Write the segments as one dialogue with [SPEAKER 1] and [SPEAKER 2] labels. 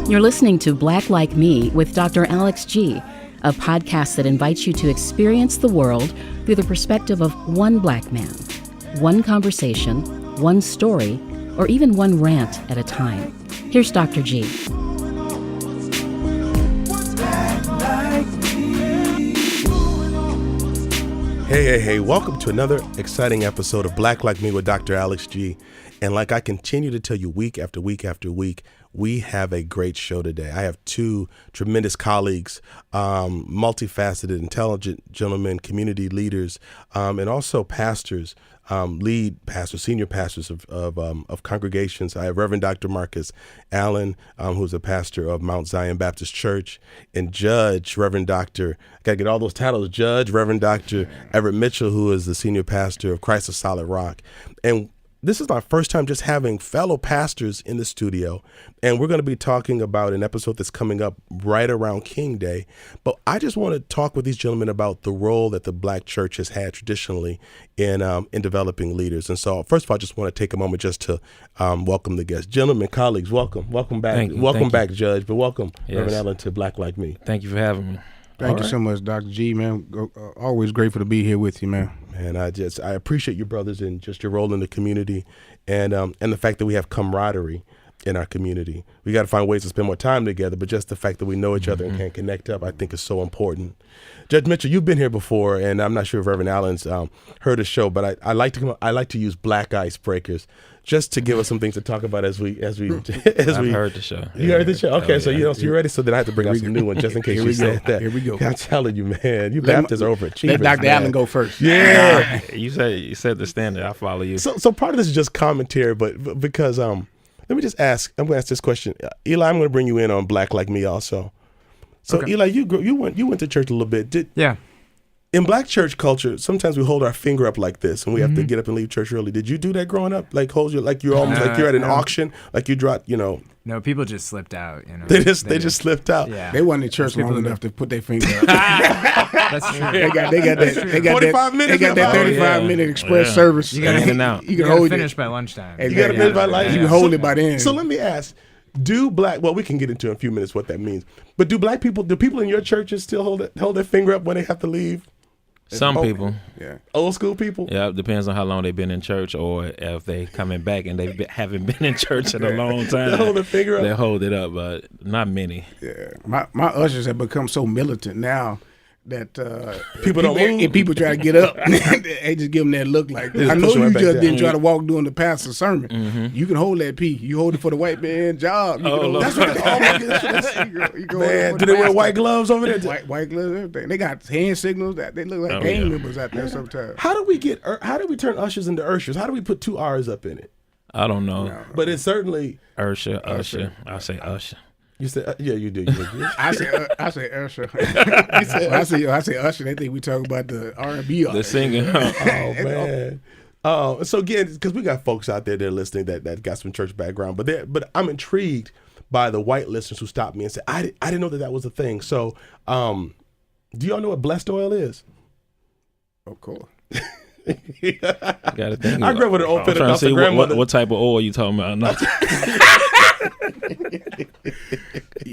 [SPEAKER 1] You're listening to Black Like Me with Dr. Alex G., a podcast that invites you to experience the world through the perspective of one black man, one conversation, one story, or even one rant at a time. Here's Dr. G.
[SPEAKER 2] Hey, welcome to another exciting episode of Black Like Me with Dr. Alex G. And like I continue to tell you week after week after week, we have a great show today. I have two tremendous colleagues, multifaceted, intelligent gentlemen, community leaders, and also pastors, lead pastors, senior pastors of congregations. I have Reverend Dr. Marcus Allen, who's a pastor of Mount Zion Baptist Church, and Judge Reverend Dr. I got to get all those titles. Judge Reverend Dr. Everett Mitchell, who is the senior pastor of Christ the Solid Rock. And this is my first time just having fellow pastors in the studio, and we're going to be talking about an episode that's coming up right around King Day. But I just want to talk with these gentlemen about the role that the Black church has had traditionally in developing leaders. And so, first of all, I just want to take a moment just to welcome the guests. Gentlemen, colleagues, welcome back. Welcome back, Judge, but welcome, Reverend Allen, to Black Like Me.
[SPEAKER 3] Thank you for having me.
[SPEAKER 4] Thank you so much, Dr. G, man. Always grateful to be here with you, man.
[SPEAKER 2] Man, I appreciate you brothers and just your role in the community and the fact that we have camaraderie in our community. We got to find ways to spend more time together, but just the fact that we know each other and can connect up, I think is so important. Judge Mitchell, you've been here before, and I'm not sure if Reverend Allen's heard the show, but I like to use black icebreakers just to give us some things to talk about as we
[SPEAKER 3] I've heard the show.
[SPEAKER 2] You heard the show? Okay, so you're ready. So then I have to bring out some new ones just in case you said that.
[SPEAKER 4] Here we go.
[SPEAKER 2] I'm telling you, man, you Baptists are overachievers.
[SPEAKER 4] Let Dr. Allen go first.
[SPEAKER 2] Yeah.
[SPEAKER 3] You said the standard. I follow you.
[SPEAKER 2] So part of this is just commentary, but because let me just ask. I'm going to ask this question. Eli, I'm going to bring you in on Black Like Me also. So okay. Eli, you went to church a little bit.
[SPEAKER 5] Yeah.
[SPEAKER 2] In Black church culture, sometimes we hold our finger up like this, and we have to get up and leave church early. Did you do that growing up? Like you're almost like you're at an auction, like you dropped,
[SPEAKER 5] No, people just slipped out.
[SPEAKER 2] They just slipped out.
[SPEAKER 5] Yeah.
[SPEAKER 4] They wasn't in church long enough to put their finger up.
[SPEAKER 5] That's true.
[SPEAKER 4] They got that
[SPEAKER 2] 45 minutes.
[SPEAKER 4] They got that 35-minute express service.
[SPEAKER 5] You gotta finish by lunchtime.
[SPEAKER 4] You gotta finish by lunchtime. You can hold it by then.
[SPEAKER 2] So let me ask. We can get into in a few minutes what that means. But do people in your churches still hold their finger up when they have to leave?
[SPEAKER 3] Some people.
[SPEAKER 4] Yeah.
[SPEAKER 2] Old school people?
[SPEAKER 3] Yeah, it depends on how long they've been in church or if they coming back and they haven't been in church in a long time.
[SPEAKER 2] They hold their finger up?
[SPEAKER 3] They hold it up, but not many.
[SPEAKER 4] Yeah. My ushers have become so militant now that
[SPEAKER 2] people don't move.
[SPEAKER 4] If people try to get up, they just give them that look like, I know you just didn't try to walk during the pastor's sermon. Mm-hmm. You can hold that P. You hold it for the white man job. That's what it's all about.
[SPEAKER 2] Man, do they wear white gloves over there?
[SPEAKER 4] White gloves, everything. They got hand signals that they look like gang members out there sometimes.
[SPEAKER 2] How do we turn ushers into urshers? How do we put two R's up in it?
[SPEAKER 3] I don't know.
[SPEAKER 2] No. But it's certainly
[SPEAKER 3] Usher. I say Usher.
[SPEAKER 2] You said, yeah, you do.
[SPEAKER 4] I say Usher. I say Usher. They think we talk about the R&B
[SPEAKER 3] the singing.
[SPEAKER 2] Oh man. So again, because we got folks out there that are listening that got some church background, but I'm intrigued by the white listeners who stopped me and said, I didn't know that was a thing. So, do y'all know what blessed oil is?
[SPEAKER 4] Of course.
[SPEAKER 3] Gotta think.
[SPEAKER 2] I grew up with an old Pentecostal grandmother.
[SPEAKER 3] What type of oil you talking about?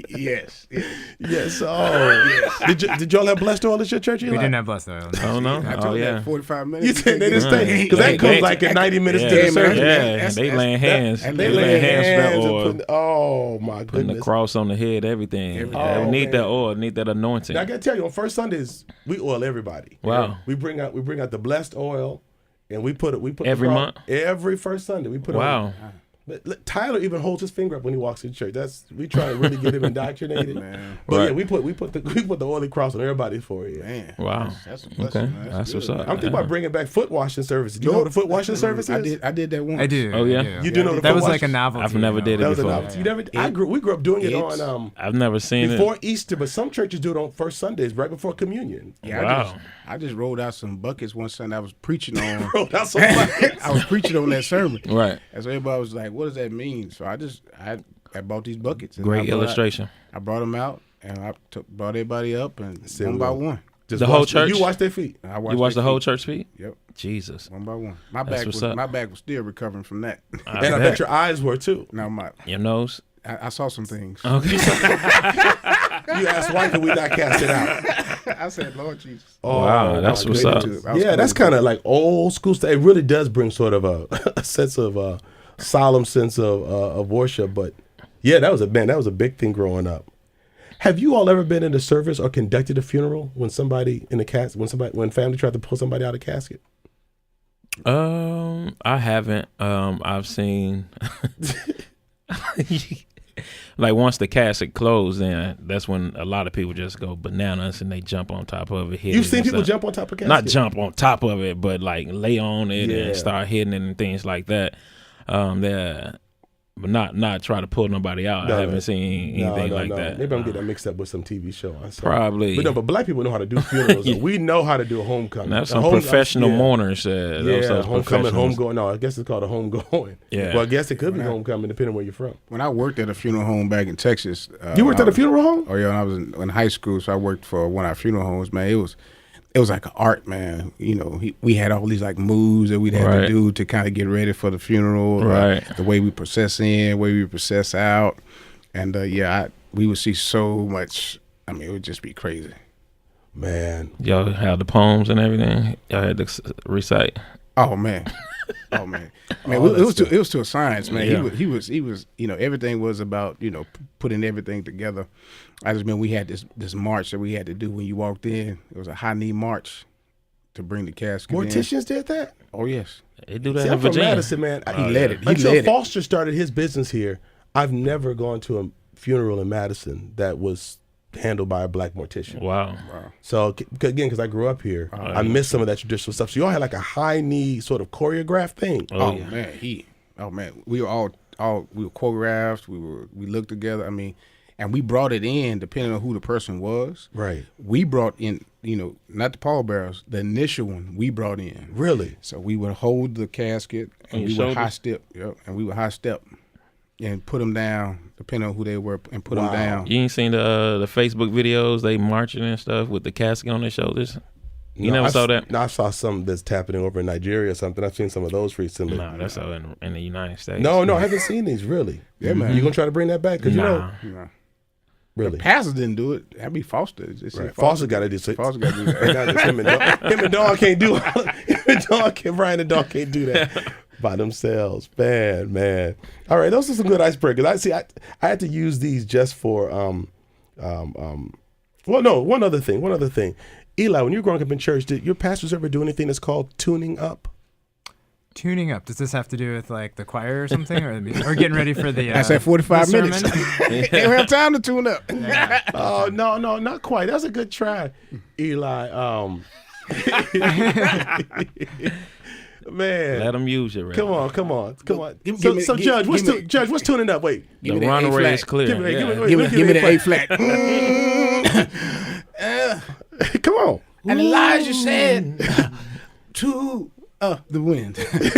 [SPEAKER 4] Yes.
[SPEAKER 2] Oh, yes. Did y'all have blessed oil at your church?
[SPEAKER 5] We didn't have blessed oil.
[SPEAKER 3] Oh no.
[SPEAKER 4] I told you that 45 minutes.
[SPEAKER 2] You said they didn't stay because that comes like in 90 minutes to the service.
[SPEAKER 3] Yeah, they laying hands.
[SPEAKER 2] They laying hands and
[SPEAKER 3] oh
[SPEAKER 2] my goodness,
[SPEAKER 3] putting the cross on the head, everything. We need that oil, need that anointing.
[SPEAKER 2] Now, I gotta tell you, on first Sundays we oil everybody.
[SPEAKER 3] Wow.
[SPEAKER 2] We bring out the blessed oil, and we put
[SPEAKER 3] every month.
[SPEAKER 2] Every first Sunday we put it on. But Tyler even holds his finger up when he walks in church. We try to really get him indoctrinated. Man. But yeah, we put the oily cross on everybody for you.
[SPEAKER 4] Man.
[SPEAKER 3] Wow.
[SPEAKER 4] That's
[SPEAKER 3] okay. That's what's up.
[SPEAKER 2] I'm thinking about bringing back foot washing services. Do you know what a foot washing service is?
[SPEAKER 4] I did that once.
[SPEAKER 5] I do.
[SPEAKER 3] Oh yeah.
[SPEAKER 2] You do know
[SPEAKER 5] that was like a novelty.
[SPEAKER 3] I've never did it before.
[SPEAKER 2] You never. We grew up doing it on.
[SPEAKER 3] I've never seen it
[SPEAKER 2] before Easter, but some churches do it on first Sundays, right before communion.
[SPEAKER 4] Yeah.
[SPEAKER 3] Wow.
[SPEAKER 4] I just rolled out some buckets one Sunday. I was preaching on.
[SPEAKER 2] Rolled out some buckets.
[SPEAKER 4] I was preaching on that sermon.
[SPEAKER 3] Right.
[SPEAKER 4] And so everybody was like, "What does that mean?" So I bought these buckets. And
[SPEAKER 3] great illustration.
[SPEAKER 4] I brought them out and I brought everybody up and one by one.
[SPEAKER 2] Just
[SPEAKER 3] the whole church.
[SPEAKER 2] You washed their feet.
[SPEAKER 3] You washed the whole church feet.
[SPEAKER 4] Yep.
[SPEAKER 3] Jesus.
[SPEAKER 4] One by one. My back was still recovering from that.
[SPEAKER 2] And I bet your eyes were too.
[SPEAKER 4] Now
[SPEAKER 3] your nose.
[SPEAKER 4] I saw some things.
[SPEAKER 3] Okay.
[SPEAKER 2] You asked why could we not cast it out?
[SPEAKER 4] I said, Lord Jesus.
[SPEAKER 2] Oh,
[SPEAKER 3] Wow, that's what's up.
[SPEAKER 2] Yeah, that's kind of like old school stuff. It really does bring sort of a sense of solemn sense of worship. But yeah, that was a big thing growing up. Have you all ever been in a service or conducted a funeral when somebody in the when family tried to pull somebody out of the casket?
[SPEAKER 3] I haven't. I've seen like once the casket closed, then that's when a lot of people just go bananas and they jump on top of it.
[SPEAKER 2] You've seen people jump on top of casket?
[SPEAKER 3] Not jump on top of it, but like lay on it and start hitting it and things like that. But not try to pull nobody out. I haven't seen anything like that.
[SPEAKER 2] Maybe I'm getting that mixed up with some TV show.
[SPEAKER 3] Probably.
[SPEAKER 2] But black people know how to do funerals. Yeah. We know how to do a homecoming.
[SPEAKER 3] That's some professional mourners.
[SPEAKER 2] Homecoming, homegoing. No, I guess it's called a homegoing.
[SPEAKER 3] Yeah.
[SPEAKER 2] Well, I guess it could be homecoming depending where you're from.
[SPEAKER 4] When I worked at a funeral home back in Texas.
[SPEAKER 2] You worked at a funeral home?
[SPEAKER 4] Oh, yeah. When I was in high school, so I worked for one of our funeral homes, man. It was like an art, man. You know, we had all these like moves that we'd have to do to kind of get ready for the funeral.
[SPEAKER 3] Right.
[SPEAKER 4] The way we process in, the way we process out. And we would see so much. I mean, it would just be crazy.
[SPEAKER 2] Man.
[SPEAKER 3] Y'all had the poems and everything? Y'all had to recite?
[SPEAKER 4] Oh, man. Man, it was to a science, man.
[SPEAKER 3] Yeah.
[SPEAKER 4] He was, everything was about, putting everything together. I just remember we had this march that we had to do when you walked in. It was a high knee march to bring the casket
[SPEAKER 2] Morticians did that?
[SPEAKER 4] Oh, yes.
[SPEAKER 3] They do that
[SPEAKER 2] See,
[SPEAKER 3] in
[SPEAKER 2] I'm from
[SPEAKER 3] Virginia.
[SPEAKER 2] Madison, man.
[SPEAKER 4] He led it.
[SPEAKER 2] Until Foster started his business here, I've never gone to a funeral in Madison that was handled by a black mortician.
[SPEAKER 3] Wow.
[SPEAKER 2] So again, because I grew up here, I missed some of that traditional stuff. So y'all had like a high knee sort of choreographed thing.
[SPEAKER 4] Man, we were all we were choreographed. We looked together. I mean, and we brought it in depending on who the person was.
[SPEAKER 2] Right.
[SPEAKER 4] We brought in, not the pallbearers, the initial one we brought in.
[SPEAKER 2] Really?
[SPEAKER 4] So we would hold the casket and we would high step. Yep. And we would high step and put them down depending on who they were and put them down.
[SPEAKER 3] You ain't seen the Facebook videos, they marching and stuff with the casket on their shoulders? You never saw that?
[SPEAKER 2] No, I saw some that's happening over in Nigeria or something. I've seen some of those recently.
[SPEAKER 3] No, that's all in the United States.
[SPEAKER 2] No, I haven't seen these, really.
[SPEAKER 4] Yeah, man.
[SPEAKER 2] You going to try to bring that back? Because
[SPEAKER 4] Nah.
[SPEAKER 2] Really?
[SPEAKER 4] The pastors didn't do it. That'd be Foster.
[SPEAKER 2] Right. Foster got to do it.
[SPEAKER 4] Foster got to do that.
[SPEAKER 2] Him and Dawn can't do it. Brian and Dawn can't do that by themselves. Man. All right, those are some good icebreakers. I had to use these just for one other thing. Eli, when you were growing up in church, did your pastors ever do anything that's called tuning up?
[SPEAKER 5] Tuning up. Does this have to do with like the choir or something, or getting ready for the?
[SPEAKER 4] I said 45 minutes. They don't have time to tune up.
[SPEAKER 5] Yeah.
[SPEAKER 2] Oh no, not quite. That's a good try, Eli. Man,
[SPEAKER 3] let them use it. Right?
[SPEAKER 2] Come on. Judge, what's tuning up? Wait,
[SPEAKER 3] the runaway is clear.
[SPEAKER 4] Give me the A flat.
[SPEAKER 2] Come on.
[SPEAKER 4] And Elijah said to the wind.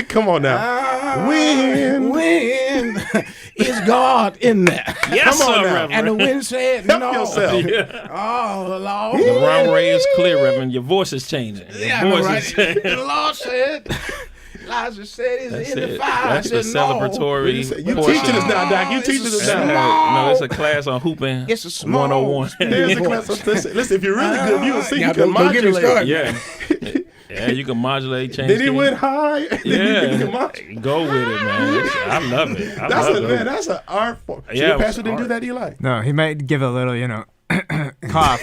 [SPEAKER 2] Come on now.
[SPEAKER 4] Wind is God in there.
[SPEAKER 3] Yes,
[SPEAKER 2] come on
[SPEAKER 3] sir,
[SPEAKER 2] now.
[SPEAKER 3] Reverend.
[SPEAKER 4] And the wind said,
[SPEAKER 2] Help
[SPEAKER 4] no.
[SPEAKER 2] yourself.
[SPEAKER 3] Yeah.
[SPEAKER 4] Oh, Lord.
[SPEAKER 3] The runway is clear, Reverend. Your voice is changing.
[SPEAKER 4] Yeah, I know, right? The Lord said, Elijah said,
[SPEAKER 3] That's
[SPEAKER 4] in the
[SPEAKER 3] it. That's
[SPEAKER 4] I
[SPEAKER 3] the
[SPEAKER 4] said, no.
[SPEAKER 3] celebratory.
[SPEAKER 2] You
[SPEAKER 3] portion.
[SPEAKER 2] teaching us now, Doc. You teaching us now.
[SPEAKER 3] No, it's a class on hooping.
[SPEAKER 4] It's a small
[SPEAKER 3] 101.
[SPEAKER 2] There's a class. Listen, if you're really good, you can sing. You
[SPEAKER 4] don't
[SPEAKER 2] can
[SPEAKER 4] get me
[SPEAKER 2] modulate.
[SPEAKER 4] started.
[SPEAKER 3] Yeah. Yeah, you can modulate, change.
[SPEAKER 2] Then he went high.
[SPEAKER 3] Yeah, go with it, man. I love it.
[SPEAKER 2] That's an art form. So
[SPEAKER 3] Yeah,
[SPEAKER 2] your pastor didn't do that, Eli?
[SPEAKER 5] No, he might give a little, cough.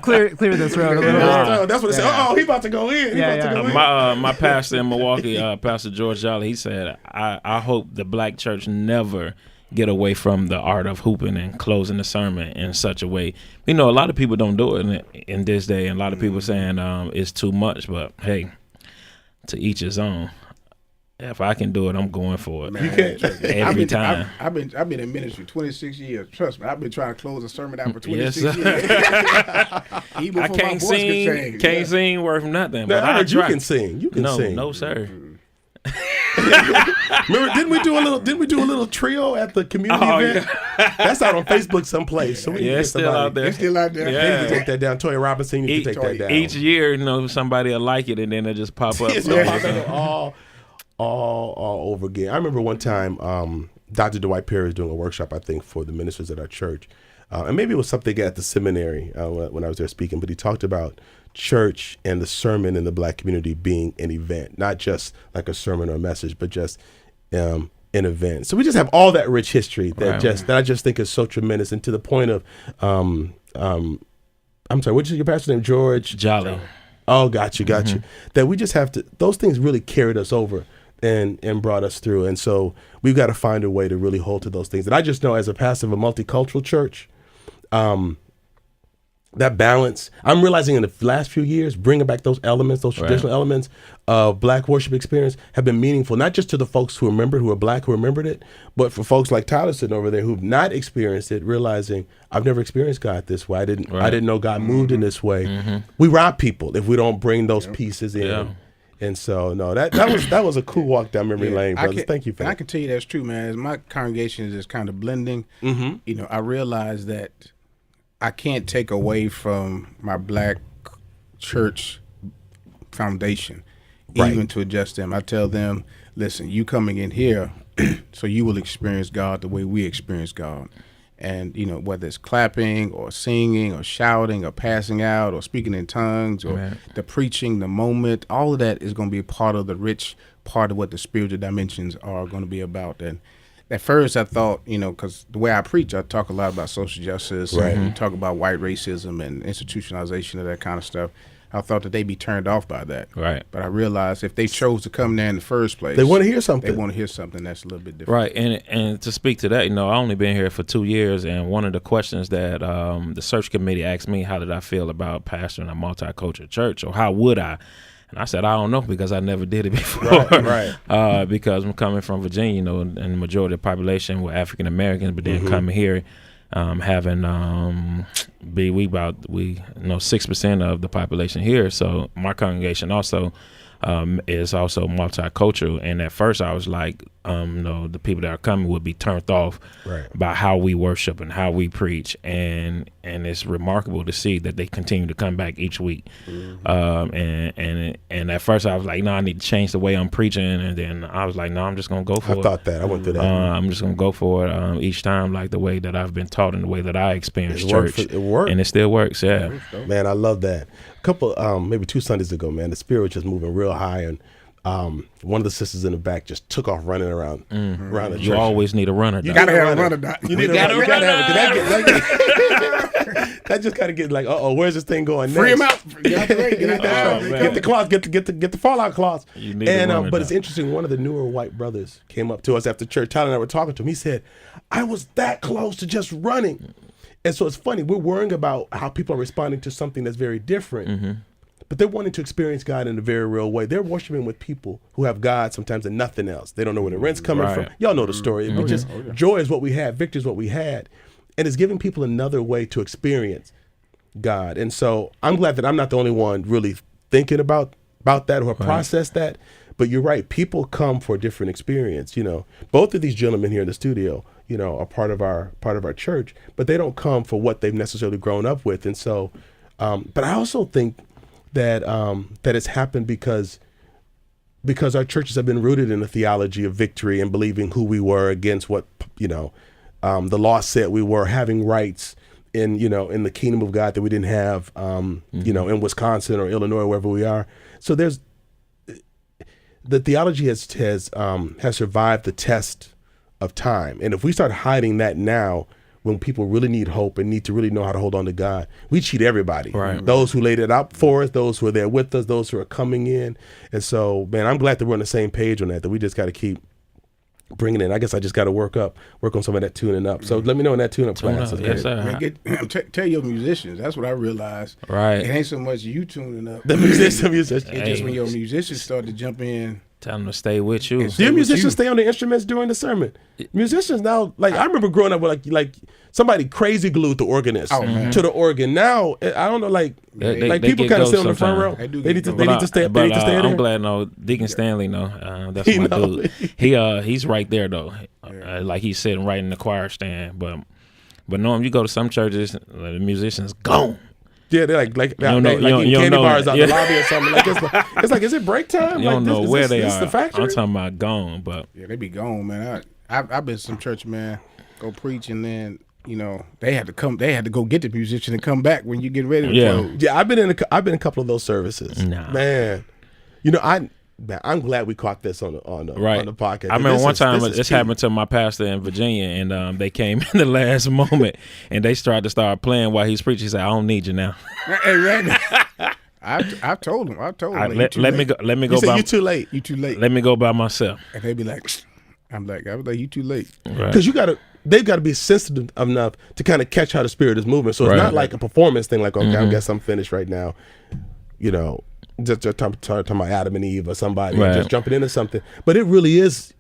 [SPEAKER 5] clear the throat a little.
[SPEAKER 2] That's what it said. Oh, he about to go in.
[SPEAKER 3] My pastor in Milwaukee, Pastor George Jolly, he said, I hope the black church never get away from the art of hooping and closing the sermon in such a way. A lot of people don't do it in this day, and a lot of people saying it's too much, but hey, to each his own. If I can do it, I'm going for it.
[SPEAKER 4] Man,
[SPEAKER 2] you can't.
[SPEAKER 3] Every time.
[SPEAKER 4] I've been in ministry 26 years. Trust me, I've been trying to close a sermon out for 26
[SPEAKER 3] Yes,
[SPEAKER 4] years. Even
[SPEAKER 3] I
[SPEAKER 4] before my
[SPEAKER 3] can't
[SPEAKER 4] voice could
[SPEAKER 3] sing.
[SPEAKER 4] change.
[SPEAKER 3] Sing worth nothing.
[SPEAKER 2] Now,
[SPEAKER 3] But
[SPEAKER 2] I heard you
[SPEAKER 3] try.
[SPEAKER 2] can sing. You can sing.
[SPEAKER 3] No, sir.
[SPEAKER 2] Remember, didn't we do a little trio at the community event?
[SPEAKER 3] Yeah.
[SPEAKER 2] That's out on Facebook someplace. So we need to get
[SPEAKER 3] It's still
[SPEAKER 2] somebody.
[SPEAKER 3] out there.
[SPEAKER 4] It's still out there.
[SPEAKER 2] You
[SPEAKER 3] Yeah.
[SPEAKER 2] need to take that down. Toya Robinson, you need to take that down.
[SPEAKER 3] Each year, somebody will like it, and then it'll just pop up.
[SPEAKER 2] It's all over again. I remember one time Dr. Dwight Perry was doing a workshop, I think, for the ministers at our church. And maybe it was something at the seminary when I was there speaking, but he talked about church and the sermon in the Black community being an event, not just like a sermon or a message, but just an event. So we just have all that rich history that I just think is so tremendous, and to the point of, I'm sorry, what's your pastor's name? George?
[SPEAKER 3] Jolly.
[SPEAKER 2] Oh, got you. That we just have to, those things really carried us over and brought us through. And so we've got to find a way to really hold to those things. And I just know as a pastor of a multicultural church, that balance, I'm realizing in the last few years, bringing back those elements, those traditional elements of Black worship experience have been meaningful, not just to the folks who are Black, who remembered it, but for folks like Tyler sitting over there who've not experienced it, realizing I've never experienced God this way. I didn't know God moved in this way. We rob people if we don't bring those pieces in. Yeah. And so, no, that was a cool walk down memory lane, brothers. Thank you for that.
[SPEAKER 4] I can tell you that's true, man. As my congregation is just kind of blending, I realize that I can't take away from my Black church foundation, even to adjust them. I tell them, listen, you coming in here, so you will experience God the way we experience God. And, whether it's clapping or singing or shouting or passing out or speaking in tongues or the preaching, the moment, all of that is going to be a part of the rich part of what the spiritual dimensions are going to be about. And at first I thought, because the way I preach, I talk a lot about social justice and talk about white racism and institutionalization of that kind of stuff. I thought that they'd be turned off by that. Right. But I realized if they chose to come there in the first place,
[SPEAKER 2] they want to hear something.
[SPEAKER 4] They want to hear something that's a little bit different.
[SPEAKER 3] Right. And to speak to that, I only been here for 2 years, and one of the questions that the search committee asked me, how did I feel about pastoring a multicultural church, or how would I? And I said, I don't know, because I never did it before. Right. Because I'm coming from Virginia, and the majority of the population were African Americans, but then coming here, having 6% of the population here. So my congregation also is also multicultural. And at first I was like, the people that are coming would be turned off by how we worship and how we preach. And it's remarkable to see that they continue to come back each week. And at first I was like, no, I need to change the way I'm preaching. And then I was like, no, I'm just going to go for it.
[SPEAKER 2] I thought that. I went through that.
[SPEAKER 3] I'm just going to go for it each time, like the way that I've been taught and the way that I experience church.
[SPEAKER 2] It worked.
[SPEAKER 3] And it still works,
[SPEAKER 2] Man, I love that. A couple, maybe 2 Sundays ago, man, the spirit was just moving real high, and one of the sisters in the back just took off running around the church.
[SPEAKER 3] You always need a runner.
[SPEAKER 4] You gotta have a runner, Doc.
[SPEAKER 2] You gotta have it. That just kind of get like, where's this thing going next?
[SPEAKER 4] Free him out. Get
[SPEAKER 2] the cloth. Get the fallout cloth. But it's interesting. One of the newer white brothers came up to us after church. Tyler and I were talking to him. He said, "I was that close to just running." And so it's funny. We're worrying about how people are responding to something that's very different. But they're wanting to experience God in a very real way. They're worshiping with people who have God sometimes and nothing else. They don't know where the rent's coming from. Y'all know the story. Joy is what we had. Victory is what we had. And it's giving people another way to experience God. And so I'm glad that I'm not the only one really thinking about that or process that. But you're right. People come for a different experience. Both of these gentlemen here in the studio, are part of our church, but they don't come for what they've necessarily grown up with. And so, but I also think that it's happened because our churches have been rooted in a theology of victory and believing who we were against what the law said we were, having rights in the kingdom of God that we didn't have in Wisconsin or Illinois, wherever we are. So the theology has survived the test of time, and if we start hiding that now, when people really need hope and need to really know how to hold on to God, we cheat everybody. Right. Those who laid it out for us, those who are there with us, those who are coming in. And so, man, I'm glad that we're on the same page on that we just got to keep bringing it. I guess I just got to work on some of that tuning up. So let me know in that tune-up class.
[SPEAKER 3] Yes, sir.
[SPEAKER 4] Tell your musicians. That's what I realized.
[SPEAKER 3] Right.
[SPEAKER 4] It ain't so much you tuning up.
[SPEAKER 2] The musicians.
[SPEAKER 4] It's just when your musicians start to jump in.
[SPEAKER 3] Tell them to stay with you.
[SPEAKER 2] Do your musicians stay on the instruments during the sermon? Musicians now, I remember growing up with like somebody crazy glued the organist to the organ. Now I don't know, they people kind of sit on the front row. They need to stay up there.
[SPEAKER 3] I'm glad Deacon Stanley that's my dude. He's right there though, like he's sitting right in the choir stand. But Norm, you go to some churches, the musicians gone.
[SPEAKER 2] Yeah, they're like in candy bars out the lobby or something. It's like, is it break time?
[SPEAKER 3] You don't know where they are.
[SPEAKER 2] The factory?
[SPEAKER 3] I'm talking about gone, but
[SPEAKER 4] they be gone, man. I've been to some church, man, go preach, and then they had to go get the musician and come back when you get ready to close.
[SPEAKER 2] Yeah, I've been in a couple of those services.
[SPEAKER 3] Nah.
[SPEAKER 2] Man, I'm glad we caught this on the podcast.
[SPEAKER 3] I remember one time this happened to my pastor in Virginia, and they came in the last moment, and they tried to start playing while he's preaching. He said, "I don't need you now."
[SPEAKER 4] Hey, right. I've told him.
[SPEAKER 3] Let me go. Let me go.
[SPEAKER 2] You too late.
[SPEAKER 4] You too late.
[SPEAKER 3] Let me go by myself.
[SPEAKER 4] And they be like, I was like, you too late.
[SPEAKER 2] Because they've got to be sensitive enough to kind of catch how the Spirit is moving. So it's not like a performance thing. Like, okay, I guess I'm finished right now. Just talking about Adam and Eve or somebody just jumping into something. But it really is.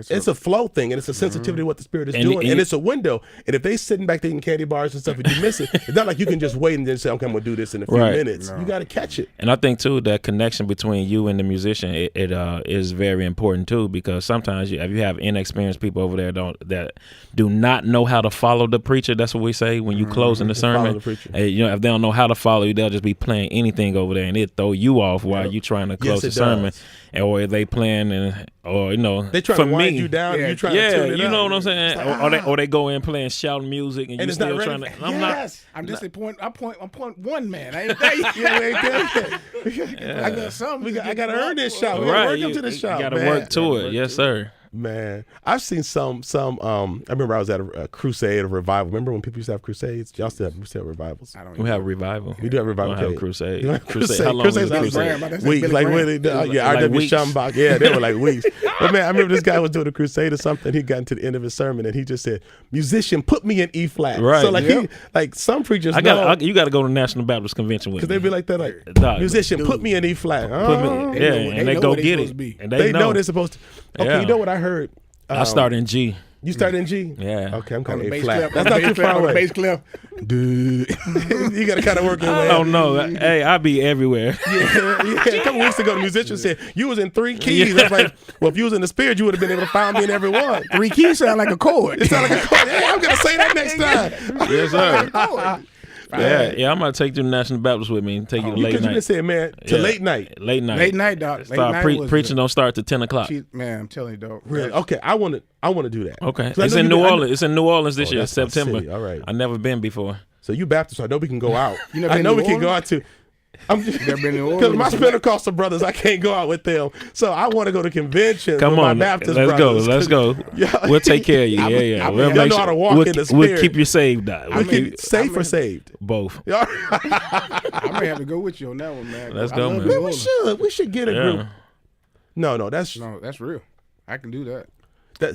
[SPEAKER 2] It's a flow thing, and it's a sensitivity to what the Spirit is doing, and it's a window. And if they sitting back there eating candy bars and stuff, and you miss it, it's not like you can just wait and then say, "Okay, I'm gonna do this in a few minutes." No. You got to catch it.
[SPEAKER 3] And I think too that connection between you and the musician it is very important too, because sometimes if you have inexperienced people over there that do not know how to follow the preacher, that's what we say when you close in the sermon. If they don't know how to follow you, they'll just be playing anything over there, and it throw you off while you trying to close the sermon, or they playing
[SPEAKER 2] they trying to wind you down. And you trying to tune it
[SPEAKER 3] you
[SPEAKER 2] up.
[SPEAKER 3] know what I'm saying? Or they go in playing shouting music, and you still trying to.
[SPEAKER 4] I'm just a point. I'm point one man. I ain't there. I got something.
[SPEAKER 2] I got to earn this shout. We
[SPEAKER 3] Right,
[SPEAKER 2] work up to the shout.
[SPEAKER 3] You got to work to it. Yes, sir.
[SPEAKER 2] Man, I've seen some. I remember I was at a crusade, a revival. Remember when people used to have crusades? Y'all still have revivals?
[SPEAKER 3] We have revival.
[SPEAKER 2] We do have revival.
[SPEAKER 3] We don't have crusade.
[SPEAKER 2] Crusade.
[SPEAKER 3] How long is a crusade?
[SPEAKER 2] Weeks. Like when R.W. Schumbach. Yeah, they were like weeks. But man, I remember this guy was doing a crusade or something. He got to the end of his sermon and he just said, "Musician, put me in E flat."
[SPEAKER 3] Right.
[SPEAKER 2] So like some preachers,
[SPEAKER 3] you got to go to National Baptist Convention with me.
[SPEAKER 2] Because they'd be like that, like, "Musician, put me in E flat."
[SPEAKER 3] And they go get it. And they know
[SPEAKER 2] they're supposed to. Okay, you know what I heard?
[SPEAKER 3] I start in G.
[SPEAKER 2] You start in G?
[SPEAKER 3] Yeah.
[SPEAKER 2] Okay, I'm kind of
[SPEAKER 4] A
[SPEAKER 2] flat. That's not too far away.
[SPEAKER 4] Bass clef.
[SPEAKER 2] Dude. You got to kind of work your way.
[SPEAKER 3] I don't know. Hey, I be everywhere.
[SPEAKER 2] Yeah. A couple weeks ago, the musician said, you was in 3 keys. I was like, well, if you was in the Spirit, you would have been able to find me in every one.
[SPEAKER 4] 3 keys sound like a chord.
[SPEAKER 2] It sound like a chord. Hey, I'm going to say that next time.
[SPEAKER 3] Yes, sir. Yeah, I'm gonna take you to National Baptist with me and take you to late night.
[SPEAKER 2] You been saying, man, to late night.
[SPEAKER 3] Late night.
[SPEAKER 4] Late night, dog.
[SPEAKER 3] Preaching don't start till 10 o'clock.
[SPEAKER 4] Man, I'm telling you, dog.
[SPEAKER 2] Really? Okay, I want to do that.
[SPEAKER 3] Okay, it's in New Orleans. It's in New Orleans this year, September.
[SPEAKER 2] All right.
[SPEAKER 3] I've never been before.
[SPEAKER 2] So you Baptist, so I know we can go out.
[SPEAKER 4] I know we
[SPEAKER 2] can go out to. Because my Pentecostal brothers, I can't go out with them. So I want to go to conventions with my Baptist brothers.
[SPEAKER 3] Let's go. We'll take care of you.
[SPEAKER 2] We'll know how to walk in the Spirit.
[SPEAKER 3] We'll keep you saved.
[SPEAKER 2] Safe or saved?
[SPEAKER 3] Both.
[SPEAKER 4] I may have to go with you on that one, man.
[SPEAKER 3] Let's go, man.
[SPEAKER 2] We should get a group. No, that's
[SPEAKER 4] real. I can do that.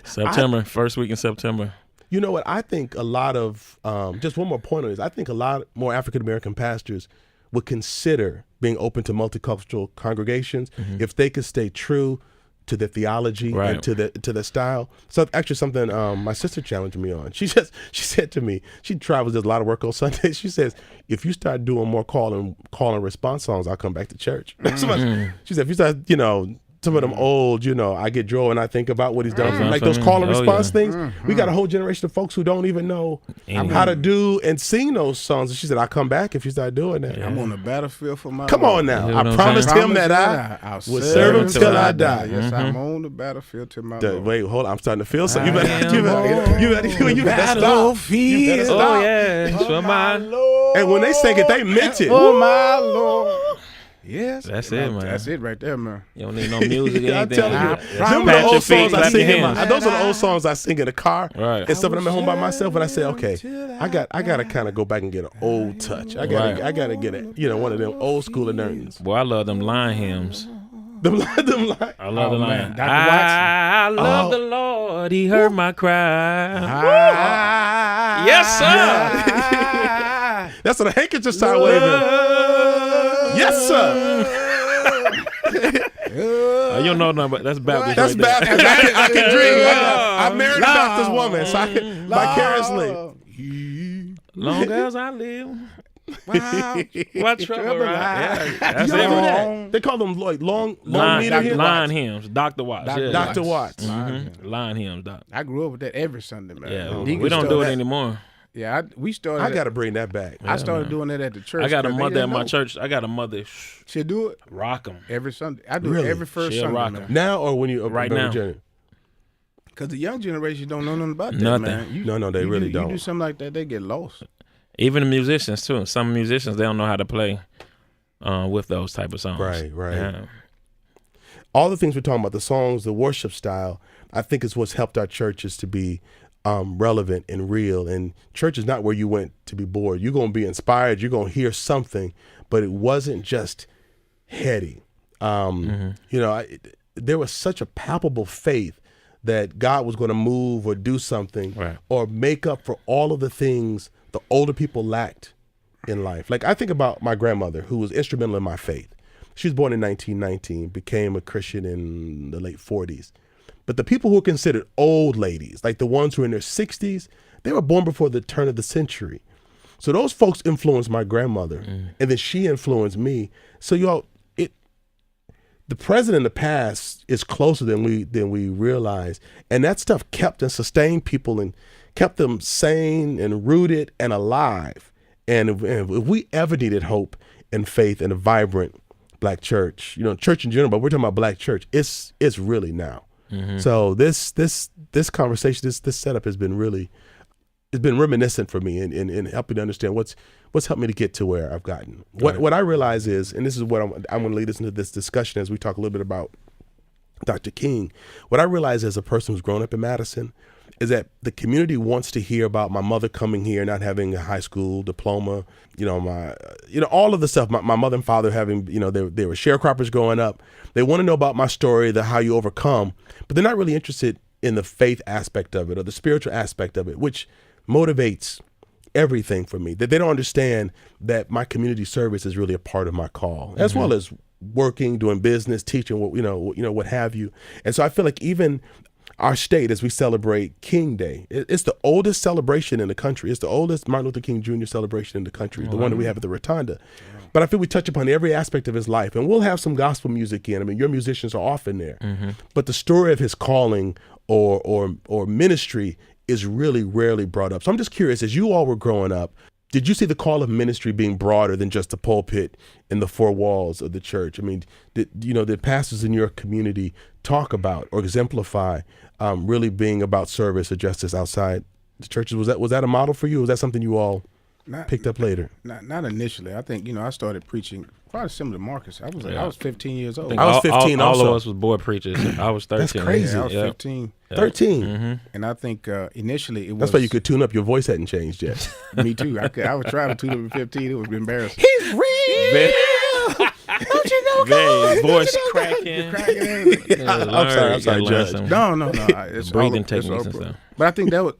[SPEAKER 3] September, first week in September.
[SPEAKER 2] You know what? I think a lot of, just one more point on this, I think a lot more African-American pastors would consider being open to multicultural congregations if they could stay true to the theology and to the style. So actually something my sister challenged me on. She said to me, she travels, does a lot of work on Sundays. She says, if you start doing more call and response songs, I'll come back to church. She said, if you start, some of them old, I get joy and I think about what he's done for me. Like those call and response things. We got a whole generation of folks who don't even know how to do and sing those songs. And she said, I'll come back if you start doing that.
[SPEAKER 4] I'm on the battlefield for my
[SPEAKER 2] Come on now. I promised him that I would serve him till I die.
[SPEAKER 4] Yes, I'm on the battlefield till my Lord.
[SPEAKER 2] Wait, hold on. I'm starting to feel something. You better stop.
[SPEAKER 3] Oh, yeah. For my Lord.
[SPEAKER 2] And when they sing it, they meant it.
[SPEAKER 4] Oh, my Lord. Yes,
[SPEAKER 3] that's it, man.
[SPEAKER 4] That's it right there, man.
[SPEAKER 3] You don't need no music or anything.
[SPEAKER 2] I'm telling you, them are the old songs I sing those are the old songs I sing in the car and stuff. And I'm at home by myself, and I say, okay, I got to kind of go back and get an old touch. I gotta get it. One of them old school anointings.
[SPEAKER 3] Boy, I love them line hymns.
[SPEAKER 2] Them line.
[SPEAKER 3] I love the line. I love the Lord. He heard my cry. Yes, sir.
[SPEAKER 2] That's what the handkerchief start waving. Yes, sir.
[SPEAKER 3] You don't know nothing, but that's Baptist.
[SPEAKER 2] That's
[SPEAKER 3] right
[SPEAKER 2] Baptist. I can dream. I married a Baptist woman, so I can vicariously.
[SPEAKER 3] Long as I live. What trouble? That's
[SPEAKER 2] it. They call them like long meter hymns.
[SPEAKER 3] Line hymns. Dr. Watts.
[SPEAKER 2] Dr. Watts.
[SPEAKER 3] Line hymns, Doc.
[SPEAKER 4] I grew up with that every Sunday, man.
[SPEAKER 3] Yeah, we don't do it anymore.
[SPEAKER 4] Yeah, we started.
[SPEAKER 2] I got to bring that back.
[SPEAKER 4] I started doing that at the church.
[SPEAKER 3] I got a mother at my church. I got a mother.
[SPEAKER 4] She'll do it.
[SPEAKER 3] Rock them
[SPEAKER 4] every Sunday. I do it every first Sunday.
[SPEAKER 3] Rock
[SPEAKER 4] man.
[SPEAKER 2] Now or when you
[SPEAKER 3] right now?
[SPEAKER 4] Because the young generation don't know nothing about that,
[SPEAKER 3] Nothing.
[SPEAKER 4] man.
[SPEAKER 2] No, they really don't.
[SPEAKER 4] You do something like that, they get lost.
[SPEAKER 3] Even the musicians too. Some musicians, they don't know how to play with those type of songs.
[SPEAKER 2] Right.
[SPEAKER 3] Yeah.
[SPEAKER 2] All the things we're talking about, the songs, the worship style, I think is what's helped our churches to be relevant and real. And church is not where you went to be bored. You're going to be inspired. You're going to hear something, but it wasn't just heady. There was such a palpable faith that God was going to move or do something or make up for all of the things the older people lacked in life. Like I think about my grandmother, who was instrumental in my faith. She was born in 1919, became a Christian in the late 40s. But the people who were considered old ladies, like the ones who were in their 60s, they were born before the turn of the century. So those folks influenced my grandmother, and then she influenced me. So the present and the past is closer than we realize, and that stuff kept and sustained people and kept them sane and rooted and alive. And if we ever needed hope and faith in a vibrant Black church, church in general, but we're talking about Black church, it's really now. So this conversation, this setup has been really, it's been reminiscent for me in helping to understand what's helped me to get to where I've gotten. What I realize is, and this is what I'm going to lead us into this discussion as we talk a little bit about Dr. King. What I realize as a person who's grown up in Madison is that the community wants to hear about my mother coming here, not having a high school diploma, all of the stuff. My mother and father having, they were sharecroppers growing up. They want to know about my story, how you overcome, but they're not really interested in the faith aspect of it or the spiritual aspect of it, which motivates everything for me. That they don't understand that my community service is really a part of my call, as well as working, doing business, teaching, what have you. And so I feel like even our state, as we celebrate King Day, it's the oldest celebration in the country. It's the oldest Martin Luther King Jr. celebration in the country, the one that we have at the Rotunda. But I feel we touch upon every aspect of his life, and we'll have some gospel music in. I mean, your musicians are often there, but the story of his calling or ministry is really rarely brought up. So I'm just curious, as you all were growing up, did you see the call of ministry being broader than just the pulpit and the four walls of the church? I mean, did pastors in your community talk about or exemplify really being about service or justice outside the churches? Was that a model for you? Or was that something you all picked up later?
[SPEAKER 4] Not initially. I think I started preaching probably similar to Marcus. I was 15 years old.
[SPEAKER 2] I was 15
[SPEAKER 3] all
[SPEAKER 2] also.
[SPEAKER 3] of us was boy preachers. I was 13.
[SPEAKER 2] That's crazy.
[SPEAKER 4] Yeah, I was 15.
[SPEAKER 2] 13.
[SPEAKER 4] And I think initially it was.
[SPEAKER 2] That's why you could tune up. Your voice hadn't changed yet.
[SPEAKER 4] Me too. I was trying to tune up at 15. It was embarrassing.
[SPEAKER 2] He's real. Don't you know God?
[SPEAKER 3] Voice cracking.
[SPEAKER 2] I'm sorry, Judge.
[SPEAKER 4] No. It's
[SPEAKER 3] breathing
[SPEAKER 4] all
[SPEAKER 3] techniques and
[SPEAKER 4] pro.
[SPEAKER 3] stuff.
[SPEAKER 4] But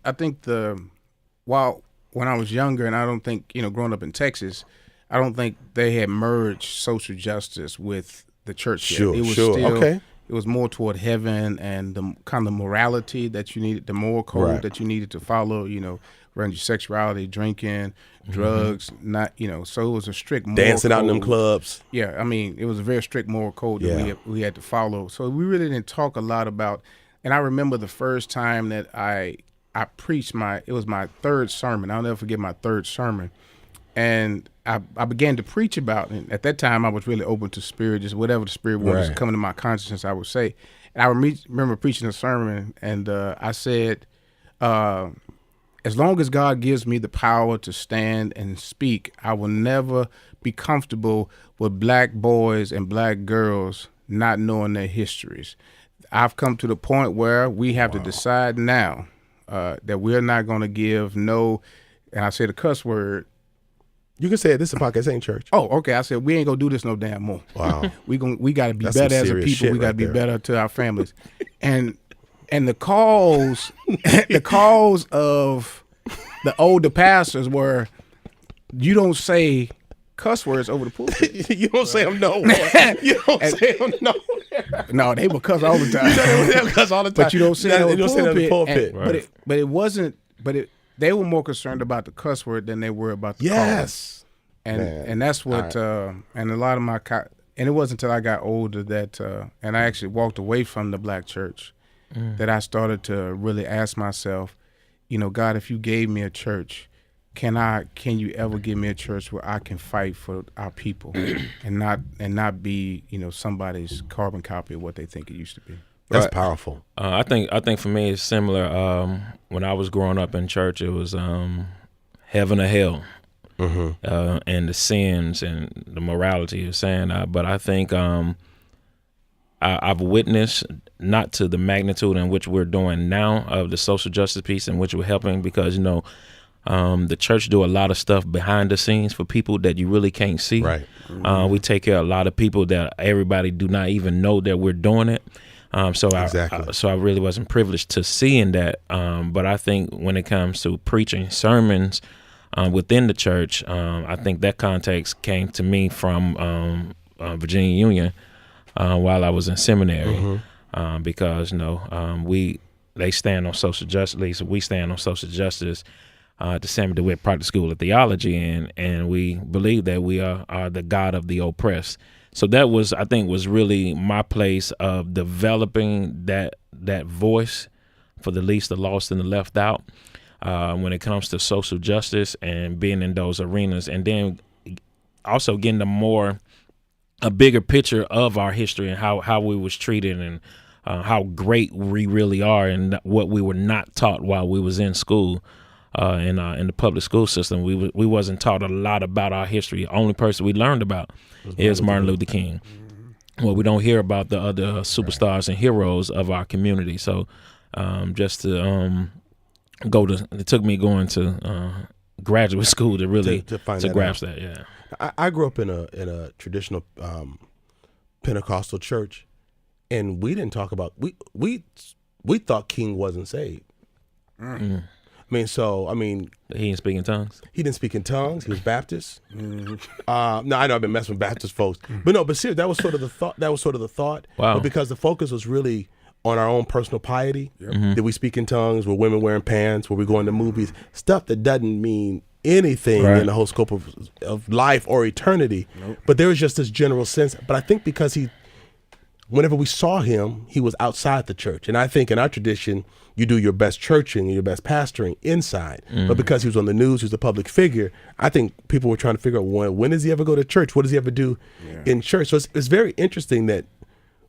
[SPEAKER 4] I think when I was younger, and I don't think growing up in Texas, I don't think they had merged social justice with the church yet. It was still
[SPEAKER 2] okay.
[SPEAKER 4] It was more toward heaven and the kind of morality that you needed, the moral code that you needed to follow, around your sexuality, drinking, drugs, not, so it was a strict moral
[SPEAKER 2] dancing
[SPEAKER 4] code.
[SPEAKER 2] out in them clubs.
[SPEAKER 4] Yeah, I mean, it was a very strict moral code that we had to follow. So we really didn't talk a lot about, and I remember the first time that I preached it was my third sermon. I'll never forget my third sermon. And I began to preach about it. At that time, I was really open to spirit, just whatever the spirit was coming to my consciousness, I would say. And I remember preaching a sermon, and I said, as long as God gives me the power to stand and speak, I will never be comfortable with black boys and black girls not knowing their histories. I've come to the point where we have to decide now that we're not going to give and I say the cuss word.
[SPEAKER 2] You can say it. This is a podcast, ain't church.
[SPEAKER 4] Oh, okay. I said we ain't gonna do this no damn more.
[SPEAKER 2] Wow.
[SPEAKER 4] we got to be
[SPEAKER 2] That's
[SPEAKER 4] better
[SPEAKER 2] some
[SPEAKER 4] as a
[SPEAKER 2] serious
[SPEAKER 4] people.
[SPEAKER 2] shit
[SPEAKER 4] We got to
[SPEAKER 2] right
[SPEAKER 4] be
[SPEAKER 2] there.
[SPEAKER 4] better to our families, and the calls of the older pastors were, you don't say cuss words over the pulpit.
[SPEAKER 2] You don't say them nowhere. You don't say them nowhere.
[SPEAKER 4] No, they would cuss all the time.
[SPEAKER 2] They cuss all the time.
[SPEAKER 4] But you don't say that on the pulpit.
[SPEAKER 2] Right.
[SPEAKER 4] But it wasn't. They were more concerned about the cuss word than they were about the
[SPEAKER 2] Yes.
[SPEAKER 4] and that's what and a lot of my and it wasn't until I got older that and I actually walked away from the black church that I started to really ask myself, God, if you gave me a church, can you ever give me a church where I can fight for our people and not be somebody's carbon copy of what they think it used to be?
[SPEAKER 2] That's powerful.
[SPEAKER 3] I think for me it's similar. When I was growing up in church, it was heaven or hell, and the sins and the morality of saying. But I think I've witnessed, not to the magnitude in which we're doing now of the social justice piece in which we're helping, because the church do a lot of stuff behind the scenes for people that you really can't see.
[SPEAKER 2] Right.
[SPEAKER 3] We take care of a lot of people that everybody do not even know that we're doing it. So I really wasn't privileged to seeing that. But I think when it comes to preaching sermons within the church, I think that context came to me from Virginia Union while I was in seminary, because they stand on social justice. At least we stand on social justice. The Samuel DeWitt Proctor School of Theology, and we believe that we are the God of the oppressed. So that was really my place of developing that voice for the least, the lost, and the left out when it comes to social justice and being in those arenas, and then also getting a bigger picture of our history and how we was treated and how great we really are, and what we were not taught while we was in school. In the public school system, we wasn't taught a lot about our history. The only person we learned about is Martin Luther King. Well, we don't hear about the other superstars and heroes of our community. So just to it took me going to graduate school to really to grasp that. Yeah,
[SPEAKER 2] I grew up in a traditional Pentecostal church, and we didn't talk about we thought King wasn't saved. He
[SPEAKER 3] didn't speak in tongues.
[SPEAKER 2] He didn't speak in tongues. He was Baptist. No, I know I've been messing with Baptist folks, but seriously, that was sort of the thought.
[SPEAKER 3] Wow.
[SPEAKER 2] But because the focus was really on our own personal piety, did we speak in tongues? Were women wearing pants? Were we going to movies? Stuff that doesn't mean anything in the whole scope of life or eternity. Nope. But there was just this general sense. But I think because whenever we saw him, he was outside the church, and I think in our tradition, you do your best churching and your best pastoring inside. But because he was on the news, he was a public figure, I think people were trying to figure out, when does he ever go to church? What does he ever do in church? So it's very interesting that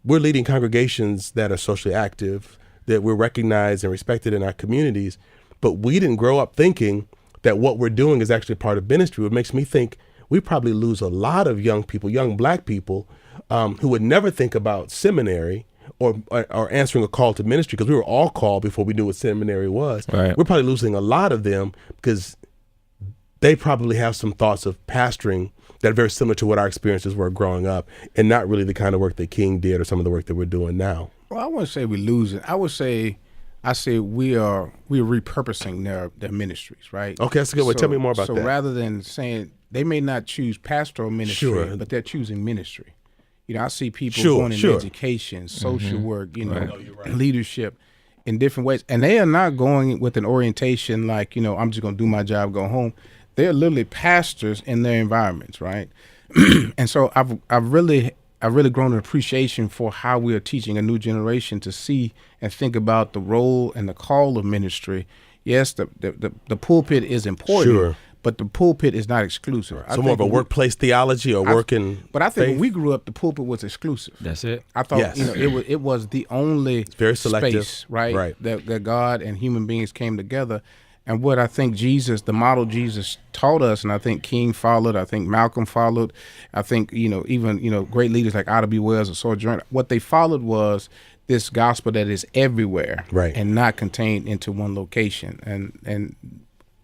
[SPEAKER 2] we're leading congregations that are socially active, that we're recognized and respected in our communities, but we didn't grow up thinking that what we're doing is actually part of ministry. It makes me think we probably lose a lot of young people, young black people, who would never think about seminary or answering a call to ministry, because we were all called before we knew what seminary was.
[SPEAKER 3] Right.
[SPEAKER 2] We're probably losing a lot of them because they probably have some thoughts of pastoring that are very similar to what our experiences were growing up, and not really the kind of work that King did or some of the work that we're doing now.
[SPEAKER 4] Well, I wouldn't say we're losing. I say we're repurposing their ministries, right?
[SPEAKER 2] Okay, that's a good way. Tell me more about that.
[SPEAKER 4] So rather than saying they may not choose pastoral ministry, but they're choosing ministry. I see people going into education, social work, leadership in different ways. And they are not going with an orientation like, I'm just going to do my job, go home. They're literally pastors in their environments, right? And so I've really grown an appreciation for how we are teaching a new generation to see and think about the role and the call of ministry. Yes, the pulpit is important, but the pulpit is not exclusive.
[SPEAKER 2] So more of a workplace theology or working.
[SPEAKER 4] But I think
[SPEAKER 2] faith?
[SPEAKER 4] when we grew up, the pulpit was exclusive.
[SPEAKER 3] That's it.
[SPEAKER 4] I thought it was the only
[SPEAKER 2] very selective
[SPEAKER 4] space, right? That God and human beings came together. And what I think the model Jesus taught us, and I think King followed, I think Malcolm followed, I think even great leaders like Ida B. Wells and Sojourner, what they followed was this gospel that is everywhere, and not contained into one location, and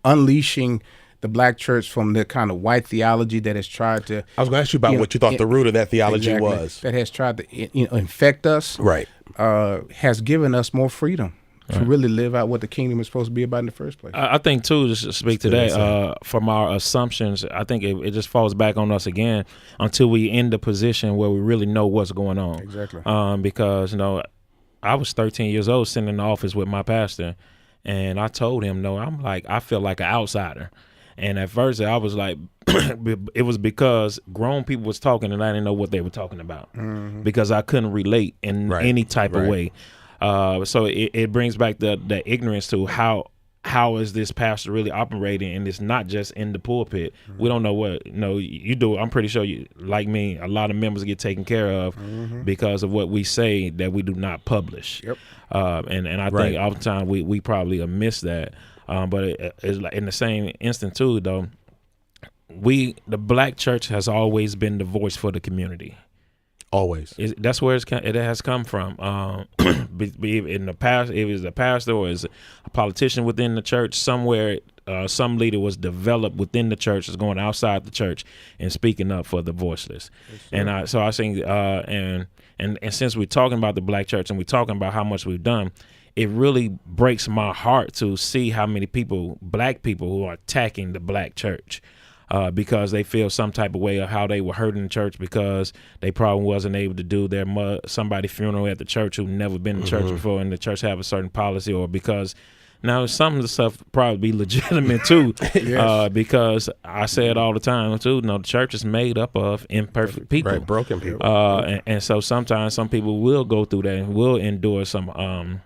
[SPEAKER 4] unleashing the black church from the kind of white theology that has tried to.
[SPEAKER 2] I was going to ask you about what you thought the root of that theology was.
[SPEAKER 4] That has tried to infect us. Right. Has given us more freedom to really live out what the kingdom is supposed to be about in the first place.
[SPEAKER 3] I think too, just to speak to that, from our assumptions, I think it just falls back on us again until we in the position where we really know what's going on.
[SPEAKER 4] Exactly.
[SPEAKER 3] Because I was 13 years old sitting in the office with my pastor, and I told him, I feel like an outsider. And at first I was like, it was because grown people was talking and I didn't know what they were talking about because I couldn't relate in any type of way. So it brings back the ignorance to how how is this pastor really operating? And it's not just in the pulpit. We don't know what you do. I'm pretty sure you, like me, a lot of members get taken care of because of what we say that we do not publish.
[SPEAKER 4] Yep.
[SPEAKER 3] And I think oftentimes we probably miss that. But it's like in the same instant too, though. The black church has always been the voice for the community.
[SPEAKER 2] Always.
[SPEAKER 3] That's where it has come from. In the past, it was a pastor or as a politician within the church somewhere. Some leader was developed within the church, is going outside the church and speaking up for the voiceless. Yes, and so I think, and since we're talking about the black church and we're talking about how much we've done, it really breaks my heart to see how many people, black people, who are attacking the black church. Because they feel some type of way of how they were hurt in the church because they probably wasn't able to do their somebody's funeral at the church who never been to church before, and the church have a certain policy, or because now some of the stuff probably be legitimate too. Yes. Because I say it all the time too. The church is made up of imperfect people,
[SPEAKER 2] right? Broken people,
[SPEAKER 3] and so sometimes some people will go through that and will endure some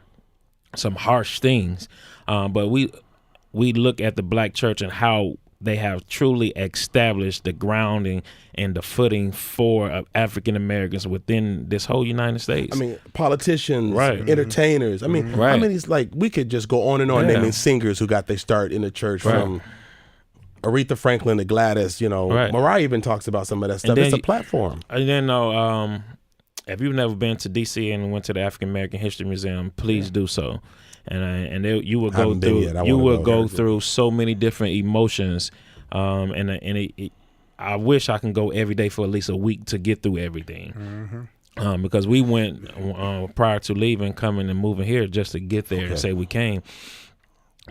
[SPEAKER 3] harsh things. But we look at the black church and how they have truly established the grounding and the footing for African Americans within this whole United States.
[SPEAKER 2] I mean, politicians, entertainers. I mean, I mean, it's like we could just go on and on naming singers who got their start in the church from Aretha Franklin to Gladys. Mariah even talks about some of that stuff. It's a platform.
[SPEAKER 3] And then, if you've never been to D.C. and went to the African American History Museum, please do so. You will go through so many different emotions, I wish I can go every day for at least a week to get through everything, because we went prior to leaving, coming and moving here just to get there and say we came.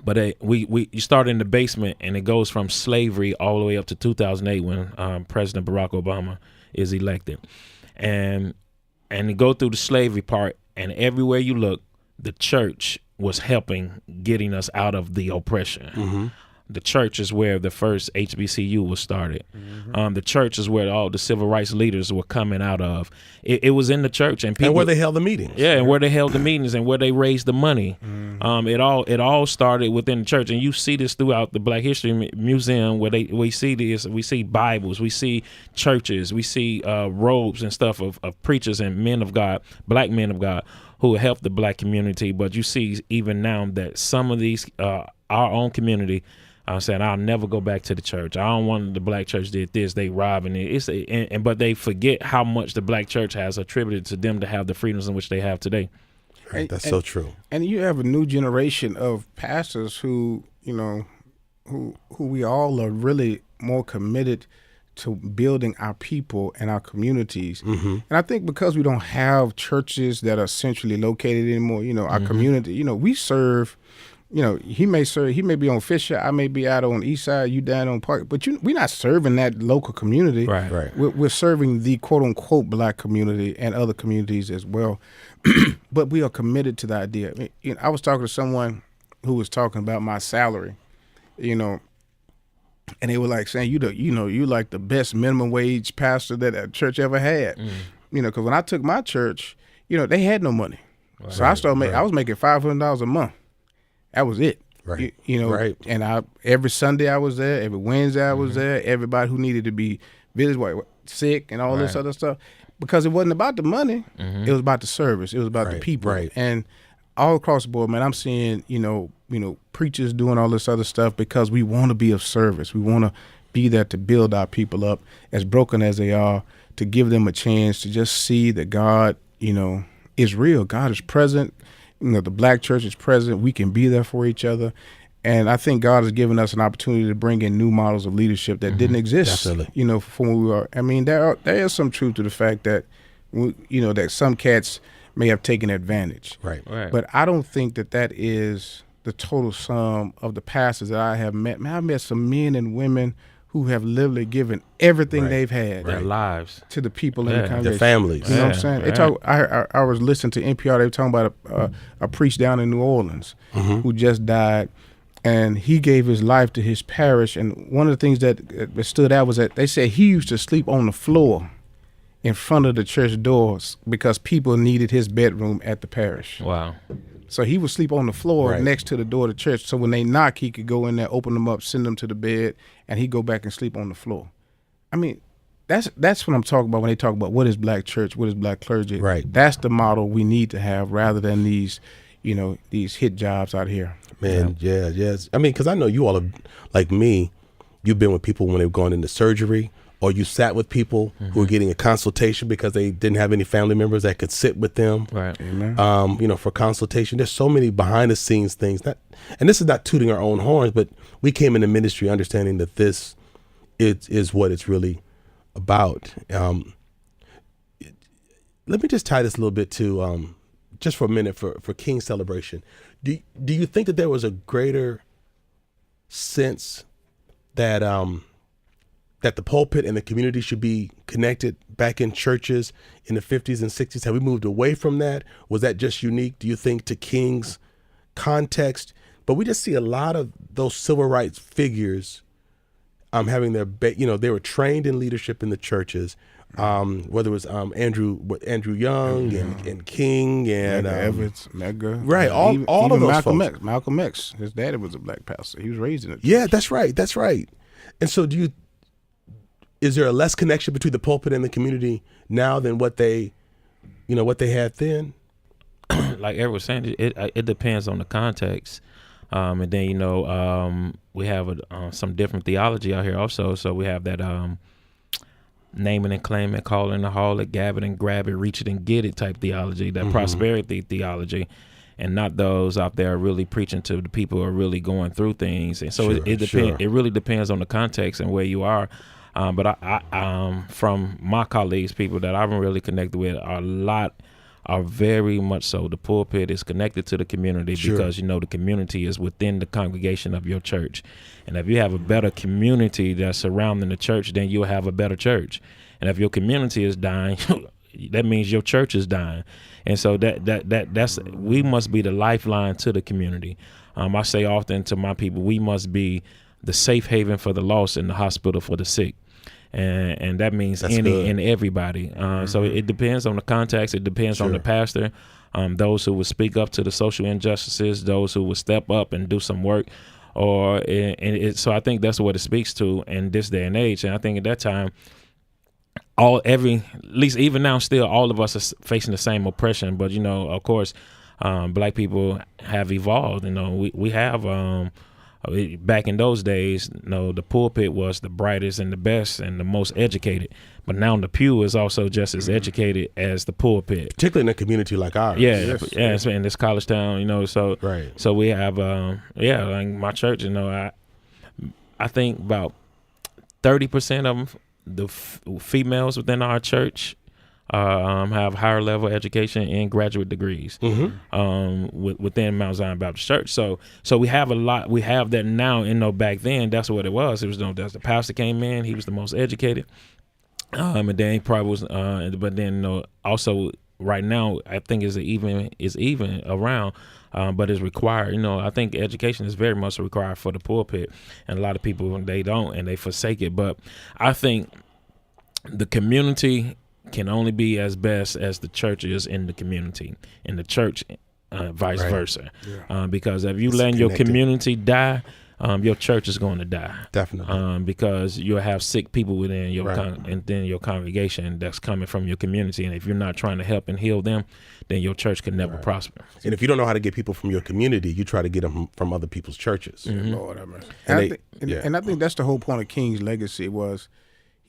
[SPEAKER 3] But you start in the basement, and it goes from slavery all the way up to 2008 when President Barack Obama is elected, and you go through the slavery part, and everywhere you look, the church was helping getting us out of the oppression. The church is where the first HBCU was started. The church is where all the civil rights leaders were coming out of. It was in the church, and people,
[SPEAKER 2] and where they held the meetings.
[SPEAKER 3] Yeah, and where they held the meetings and where they raised the money. It all started within the church, and you see this throughout the Black History Museum, where we see this. We see Bibles, we see churches, we see robes and stuff of preachers and men of God, black men of God, who helped the black community. But you see even now that some of these, our own community, saying, I'll never go back to the church. I don't want the black church did this. They robbing it. But they forget how much the black church has attributed to them to have the freedoms in which they have today.
[SPEAKER 2] Right, that's so true.
[SPEAKER 4] And you have a new generation of pastors who we all are really more committed to building our people and our communities. And I think because we don't have churches that are centrally located anymore, our community, we serve, he may be on Fisher, I may be out on East Side, you down on Park, but we're not serving that local community.
[SPEAKER 2] Right.
[SPEAKER 4] We're serving the quote unquote black community and other communities as well. But we are committed to the idea. I was talking to someone who was talking about my salary, and they were like saying, you like the best minimum wage pastor that a church ever had. Because when I took my church, they had no money. Right. So I started I was making $500 a month. That was it.
[SPEAKER 2] Right.
[SPEAKER 4] And every Sunday I was there, every Wednesday I was there, everybody who needed to be visited, sick and all this other stuff. Because it wasn't about the money, it was about the service. It was about the people.
[SPEAKER 2] Right.
[SPEAKER 4] And all across the board, man, I'm seeing, preachers doing all this other stuff because we want to be of service. We want to be there to build our people up, as broken as they are, to give them a chance to just see that God, is real. God is present. The black church is present. We can be there for each other. And I think God has given us an opportunity to bring in new models of leadership that didn't exist,
[SPEAKER 2] Definitely.
[SPEAKER 4] from when we were. I mean, there is some truth to the fact that, that some cats may have taken advantage.
[SPEAKER 2] Right.
[SPEAKER 4] But I don't think that is the total sum of the pastors that I have met. Man, I've met some men and women who have literally given everything they've had,
[SPEAKER 3] their lives,
[SPEAKER 4] to the people in the congregation.
[SPEAKER 2] Their families.
[SPEAKER 4] You know what I'm saying? They talk. I was listening to NPR. They were talking about a priest down in New Orleans who just died, and he gave his life to his parish. And one of the things that stood out was that they said he used to sleep on the floor in front of the church doors because people needed his bedroom at the parish.
[SPEAKER 3] Wow.
[SPEAKER 4] So he would sleep on the floor
[SPEAKER 2] Right.
[SPEAKER 4] next to the door of the church. So when they knock, he could go in there, open them up, send them to the bed, and he'd go back and sleep on the floor. I mean, that's what I'm talking about when they talk about what is black church, what is black clergy.
[SPEAKER 2] Right.
[SPEAKER 4] That's the model we need to have rather than these, these hit jobs out here.
[SPEAKER 2] Man, yes. I mean, because I know you all have, like me, you've been with people when they were going into surgery, or you sat with people who were getting a consultation because they didn't have any family members that could sit with them.
[SPEAKER 3] Right.
[SPEAKER 4] Amen.
[SPEAKER 2] For consultation. There's so many behind the scenes things and this is not tooting our own horns, but we came into ministry understanding that this is what it's really about. Let me just tie this a little bit to, just for a minute for King's celebration. Do you think that there was a greater sense that, that the pulpit and the community should be connected back in churches in the 50s and 60s? Have we moved away from that? Was that just unique, do you think, to King's context? But we just see a lot of those civil rights figures having their, they were trained in leadership in the churches, whether it was Andrew Young and King and
[SPEAKER 4] Everett, Medgar.
[SPEAKER 2] Right, all
[SPEAKER 4] even
[SPEAKER 2] of those
[SPEAKER 4] Malcolm
[SPEAKER 2] folks.
[SPEAKER 4] X. Malcolm X, his daddy was a black pastor. He was raised in it.
[SPEAKER 2] Yeah, that's right. And so is there a less connection between the pulpit and the community now than what they had then?
[SPEAKER 3] Like Everett was saying, it depends on the context. And then, we have some different theology out here also. So we have that name it and claim it, call it and haul it, gab it and grab it, reach it and get it type theology, that prosperity theology, and not those out there really preaching to the people who are really going through things. And so it depends.
[SPEAKER 2] Sure.
[SPEAKER 3] It really depends on the context and where you are. But I from my colleagues, people that I've really connected with, a lot are very much so. The pulpit is connected to the community because, the community is within the congregation of your church. And if you have a better community that's surrounding the church, then you'll have a better church. And if your community is dying, that means your church is dying. And so that's we must be the lifeline to the community. I say often to my people, we must be the safe haven for the lost and the hospital for the sick. And that means
[SPEAKER 2] That's
[SPEAKER 3] any
[SPEAKER 2] good.
[SPEAKER 3] and everybody. So it depends on the context. It depends on the pastor, those who would speak up to the social injustices, those who would step up and do some work. So I think that's what it speaks to in this day and age. And I think at that time, at least even now, still all of us are facing the same oppression. But, of course, black people have evolved. We have back in those days, the pulpit was the brightest and the best and the most educated. But now the pew is also just as educated as the pulpit.
[SPEAKER 2] Particularly in a community like ours.
[SPEAKER 3] Yes. In this college town, so
[SPEAKER 2] Right.
[SPEAKER 3] So we have, like my church, I think about 30% of the females within our church have higher level education and graduate degrees within Mount Zion Baptist Church. So we have a lot. We have that now. Back then, that's what it was. It was that's the pastor came in. He was the most educated, and then he probably was. But then also right now, I think is even around. But it's required. I think education is very much required for the pulpit, and a lot of people they don't and they forsake it. But I think the community can only be as best as the church is in the community, and the church vice versa. Yeah. Because if you let your community die, your church is going to die.
[SPEAKER 2] Definitely.
[SPEAKER 3] Because you'll have sick people within your your congregation that's coming from your community, and if you're not trying to help and heal them, then your church can never prosper.
[SPEAKER 2] And if you don't know how to get people from your community, you try to get them from other people's churches.
[SPEAKER 4] Lord have mercy. And I think that's the whole point of King's legacy was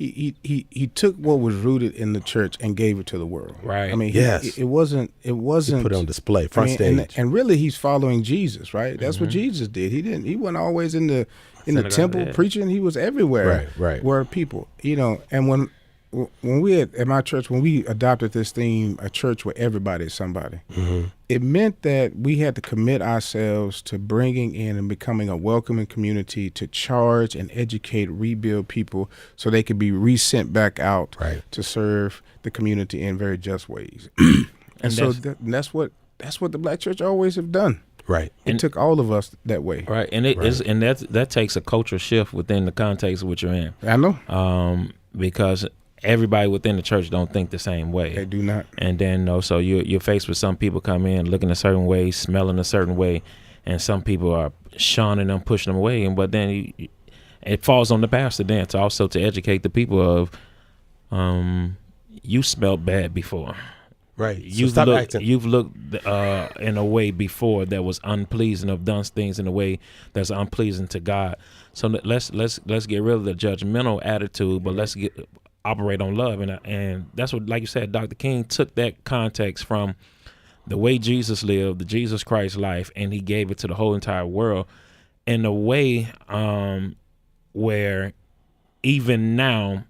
[SPEAKER 4] he took what was rooted in the church and gave it to the world.
[SPEAKER 3] Right.
[SPEAKER 4] I mean,
[SPEAKER 2] Yes.
[SPEAKER 4] it wasn't
[SPEAKER 2] He put it on display, front stage.
[SPEAKER 4] and really he's following Jesus, right? That's what Jesus did. He wasn't always in the temple preaching. He was everywhere.
[SPEAKER 2] Right.
[SPEAKER 4] Where people, and when we at my church, when we adopted this theme, a church where everybody is somebody, it meant that we had to commit ourselves to bringing in and becoming a welcoming community to charge and educate, rebuild people so they could be resent back out to serve the community in very just ways. and so that's what the black church always have done.
[SPEAKER 2] Right.
[SPEAKER 4] It took all of us that way.
[SPEAKER 3] Right. And that takes a cultural shift within the context of what you're in.
[SPEAKER 4] I know.
[SPEAKER 3] Because everybody within the church don't think the same way.
[SPEAKER 4] They do not.
[SPEAKER 3] And then so you're faced with some people come in looking a certain way, smelling a certain way, and some people are shunning them, pushing them away. But then it falls on the pastor then to also to educate the people of, you smelled bad before.
[SPEAKER 2] Right.
[SPEAKER 3] You've looked in a way before that was unpleasing, have done things in a way that's unpleasing to God. So let's get rid of the judgmental attitude, but let's operate on love. And that's what, like you said, Dr. King took that context from the way Jesus lived, the Jesus Christ life, and he gave it to the whole entire world in a way where even now,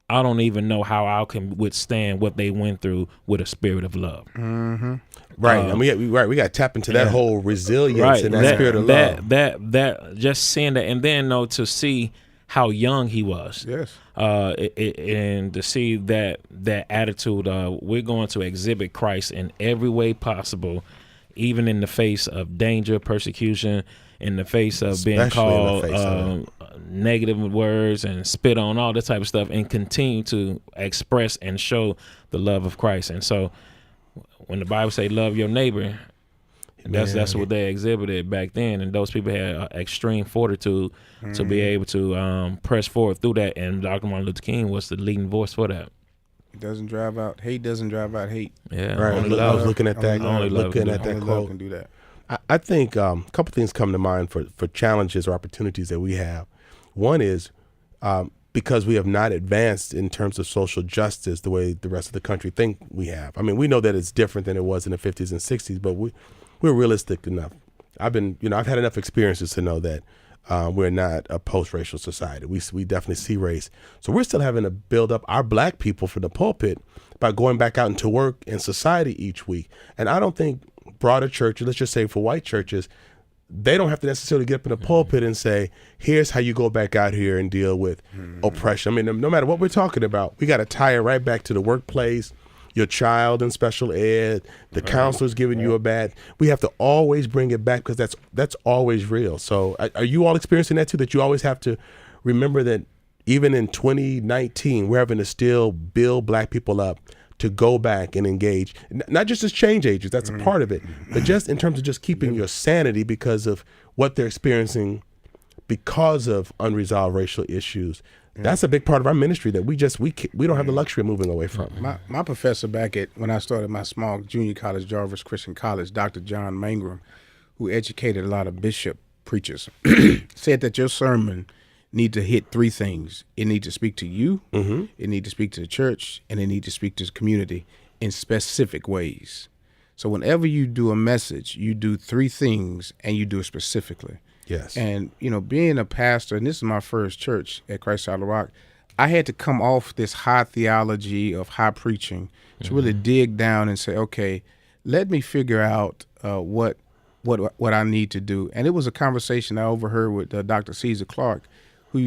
[SPEAKER 3] I don't even know how I can withstand what they went through with a spirit of love.
[SPEAKER 2] Mm-hmm. Right. And we got to tap into that whole resilience and that spirit of love.
[SPEAKER 3] That just seeing that, and then to see how young he was.
[SPEAKER 4] Yes.
[SPEAKER 3] And to see that attitude, we're going to exhibit Christ in every way possible, even in the face of danger, persecution, in the face of being called negative words and spit on, all that type of stuff, and continue to express and show the love of Christ. And so when the Bible say love your neighbor, that's what they exhibited back then, and those people had extreme fortitude to be able to press forward through that. And Dr. Martin Luther King was the leading voice for that.
[SPEAKER 4] Hate doesn't drive out hate.
[SPEAKER 3] Yeah,
[SPEAKER 2] right. I was looking at that. Looking at that quote.
[SPEAKER 4] Can do that.
[SPEAKER 2] I think a couple things come to mind for challenges or opportunities that we have. One is because we have not advanced in terms of social justice the way the rest of the country think we have. I mean, we know that it's different than it was in the 50s and 60s, but we're realistic enough. I've had enough experiences to know that we're not a post-racial society. We definitely see race. So we're still having to build up our black people from the pulpit by going back out into work and society each week. And I don't think broader churches, let's just say for white churches, they don't have to necessarily get up in the pulpit and say, here's how you go back out here and deal with oppression. I mean, no matter what we're talking about, we got to tie it right back to the workplace, your child in special ed, the counselor's giving you a bad. We have to always bring it back because that's always real. So are you all experiencing that too, that you always have to remember that even in 2019, we're having to still build black people up to go back and engage, not just as change agents, that's a part of it, but just in terms of just keeping your sanity because of what they're experiencing because of unresolved racial issues. That's a big part of our ministry that we don't have the luxury of moving away from.
[SPEAKER 4] My professor back when I started my small junior college, Jarvis Christian College, Dr. John Mangrum, who educated a lot of bishop preachers, said that your sermon need to hit three things. It need to speak to you, it need to speak to the church, and it need to speak to the community in specific ways. So whenever you do a message, you do three things and you do it specifically.
[SPEAKER 2] Yes.
[SPEAKER 4] And, being a pastor, and this is my first church at Christ Solid Rock, I had to come off this high theology of high preaching to really dig down and say, okay, let me figure out what I need to do. And it was a conversation I overheard with Dr. Caesar Clark, they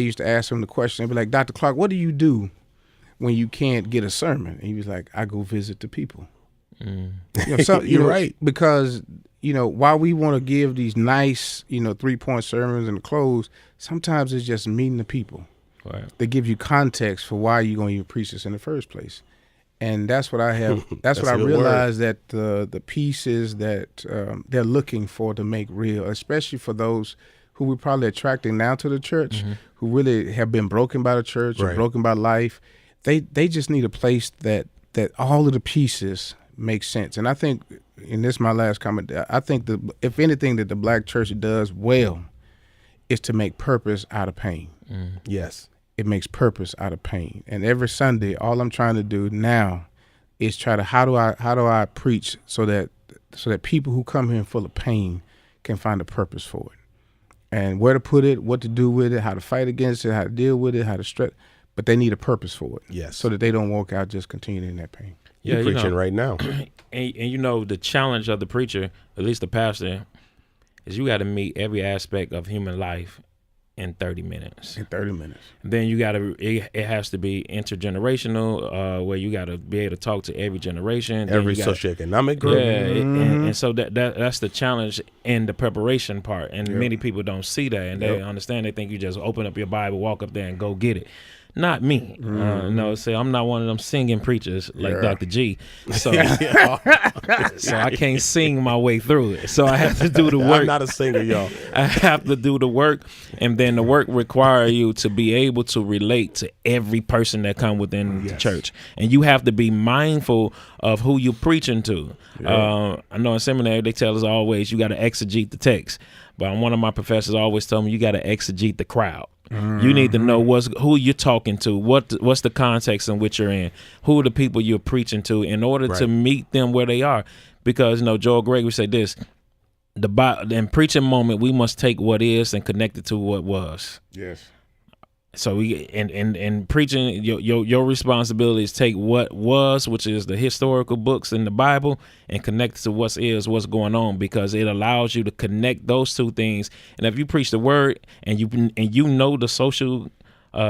[SPEAKER 4] used to ask him the question. They'd be like, Dr. Clark, what do you do when you can't get a sermon? And he was like, I go visit the people.
[SPEAKER 2] You're right.
[SPEAKER 4] Because, while we want to give these nice, 3-point sermons and close, sometimes it's just meeting the people.
[SPEAKER 3] Right.
[SPEAKER 4] They give you context for why you're going to even preach this in the first place. And that's what I have. That's what I realized, that the pieces that they're looking for to make real, especially for those who we're probably attracting now to the church, who really have been broken by the church or broken by life. They just need a place that all of the pieces make sense. And I think, and this is my last comment, I think if anything that the black church does well is to make purpose out of pain.
[SPEAKER 2] Yes.
[SPEAKER 4] It makes purpose out of pain. And every Sunday, all I'm trying to do now is try to how do I preach so that people who come here full of pain can find a purpose for it. And where to put it, what to do with it, how to fight against it, how to deal with it, how to stretch. But they need a purpose for it.
[SPEAKER 2] Yes.
[SPEAKER 4] So that they don't walk out just continuing in that pain.
[SPEAKER 2] You're preaching right now.
[SPEAKER 3] And the challenge of the preacher, at least the pastor, is you got to meet every aspect of human life in 30 minutes. Then you got to, it has to be intergenerational, where you got to be able to talk to every generation.
[SPEAKER 2] Every socioeconomic group.
[SPEAKER 3] Yeah, and so that's the challenge in the preparation part. And many people don't see that, and they understand. They think you just open up your Bible, walk up there, and go get it. not me. No, say I'm not one of them singing preachers like Dr. G. So, so I can't sing my way through it. So I have to do the work.
[SPEAKER 2] I'm not a singer, y'all.
[SPEAKER 3] I have to do the work, and then the work require you to be able to relate to every person that come within the church, and you have to be mindful of who you're preaching to. I know in seminary they tell us always you got to exegete the text, but one of my professors always told me you got to exegete the crowd. You need to know who you're talking to, what's the context in which you're in, who are the people you're preaching to, in order to meet them where they are. Because Joel Gregory said this: in preaching moment, we must take what is and connect it to what was.
[SPEAKER 4] Yes.
[SPEAKER 3] So we in preaching, your responsibility is take what was, which is the historical books in the Bible, and connect it to what's going on, because it allows you to connect those two things. And if you preach the word and you know the social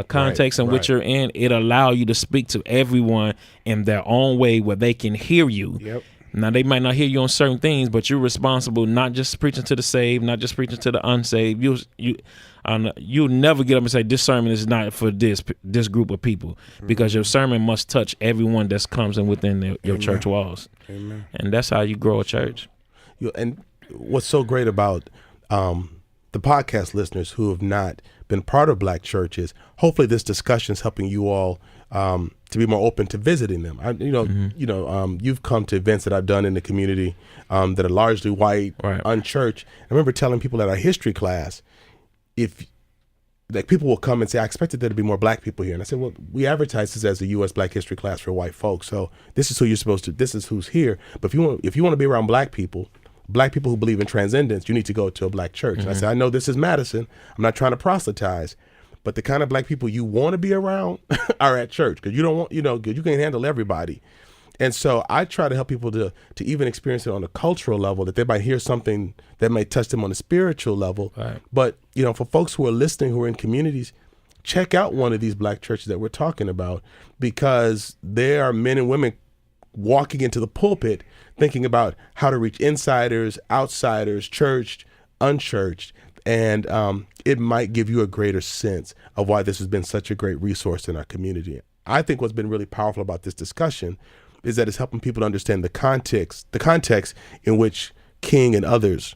[SPEAKER 3] context in which you're in, it allow you to speak to everyone in their own way where they can hear you.
[SPEAKER 4] Yep.
[SPEAKER 3] Now, they might not hear you on certain things, but you're responsible, not just preaching to the saved, not just preaching to the unsaved. You'll never get up and say, this sermon is not for this group of people, because your sermon must touch everyone that comes in within your church walls.
[SPEAKER 4] Amen.
[SPEAKER 3] And that's how you grow a church.
[SPEAKER 2] And what's so great about the podcast listeners who have not been part of Black churches, hopefully this discussion is helping you all to be more open to visiting them. You've come to events that I've done in the community that are largely white, unchurched. I remember telling people at our history class, if like people will come and say, I expected there to be more Black people here. And I said, well, we advertise this as a U.S. Black history class for white folks. So this is who you're supposed to, this is who's here. But if you want to be around Black people who believe in transcendence, you need to go to a Black church. And I said, I know this is Madison. I'm not trying to proselytize, but the kind of Black people you want to be around are at church, because you don't want, you can't handle everybody. And so I try to help people to even experience it on a cultural level, that they might hear something that may touch them on a spiritual level. Right. But, for folks who are listening, who are in communities, check out one of these Black churches that we're talking about, because there are men and women walking into the pulpit thinking about how to reach insiders, outsiders, churched, unchurched. And it might give you a greater sense of why this has been such a great resource in our community. I think what's been really powerful about this discussion is that it's helping people to understand the context in which King and others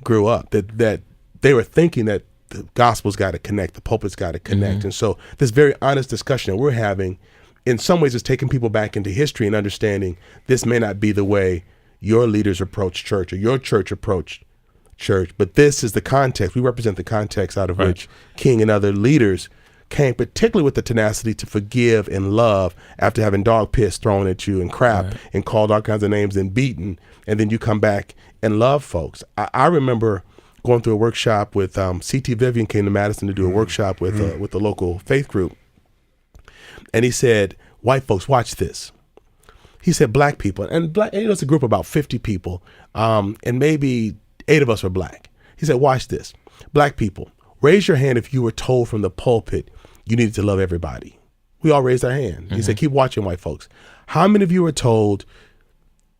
[SPEAKER 2] grew up, that they were thinking that the gospel's got to connect, the pulpit's got to connect. And so this very honest discussion that we're having, in some ways, is taking people back into history and understanding this may not be the way your leaders approach church or your church approached church, but this is the context. We represent the context out of which King and other leaders came, particularly with the tenacity to forgive and love after having dog piss thrown at you and crap and called all kinds of names and beaten, and then you come back and love folks. I remember going through a workshop with C.T. Vivian came to Madison to do a workshop with the local faith group, and he said, white folks, watch this. He said, Black people, and it's a group of about 50 people, and maybe 8 of us were Black. He said, watch this. Black people, raise your hand if you were told from the pulpit you needed to love everybody. We all raised our hand. He said, keep watching, white folks. How many of you were told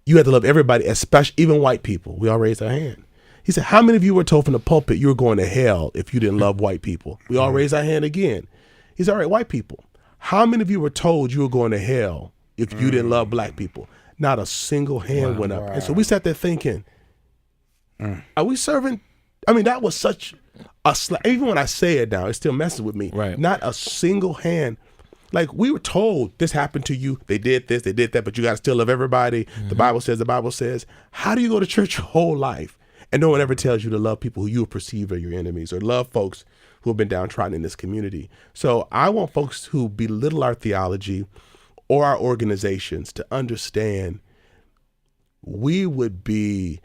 [SPEAKER 2] you had to love everybody, especially even white people? We all raised our hand. He said, how many of you were told from the pulpit you were going to hell if you didn't love white people? We all raised our hand again. He said, all right, white people, how many of you were told you were going to hell if you didn't love Black people? Not a single hand went up. And so we sat there thinking, are we serving? I mean, that was such a even when I say it now, it still messes with me. Right. Not a single hand. Like, we were told this happened to you. They did this, they did that, but you got to still love everybody. The Bible says. How do you go to church your whole life and no one ever tells you to love people who you perceive are your enemies, or love folks who have been downtrodden in this community? So I want folks who belittle our theology or our organizations to understand we would be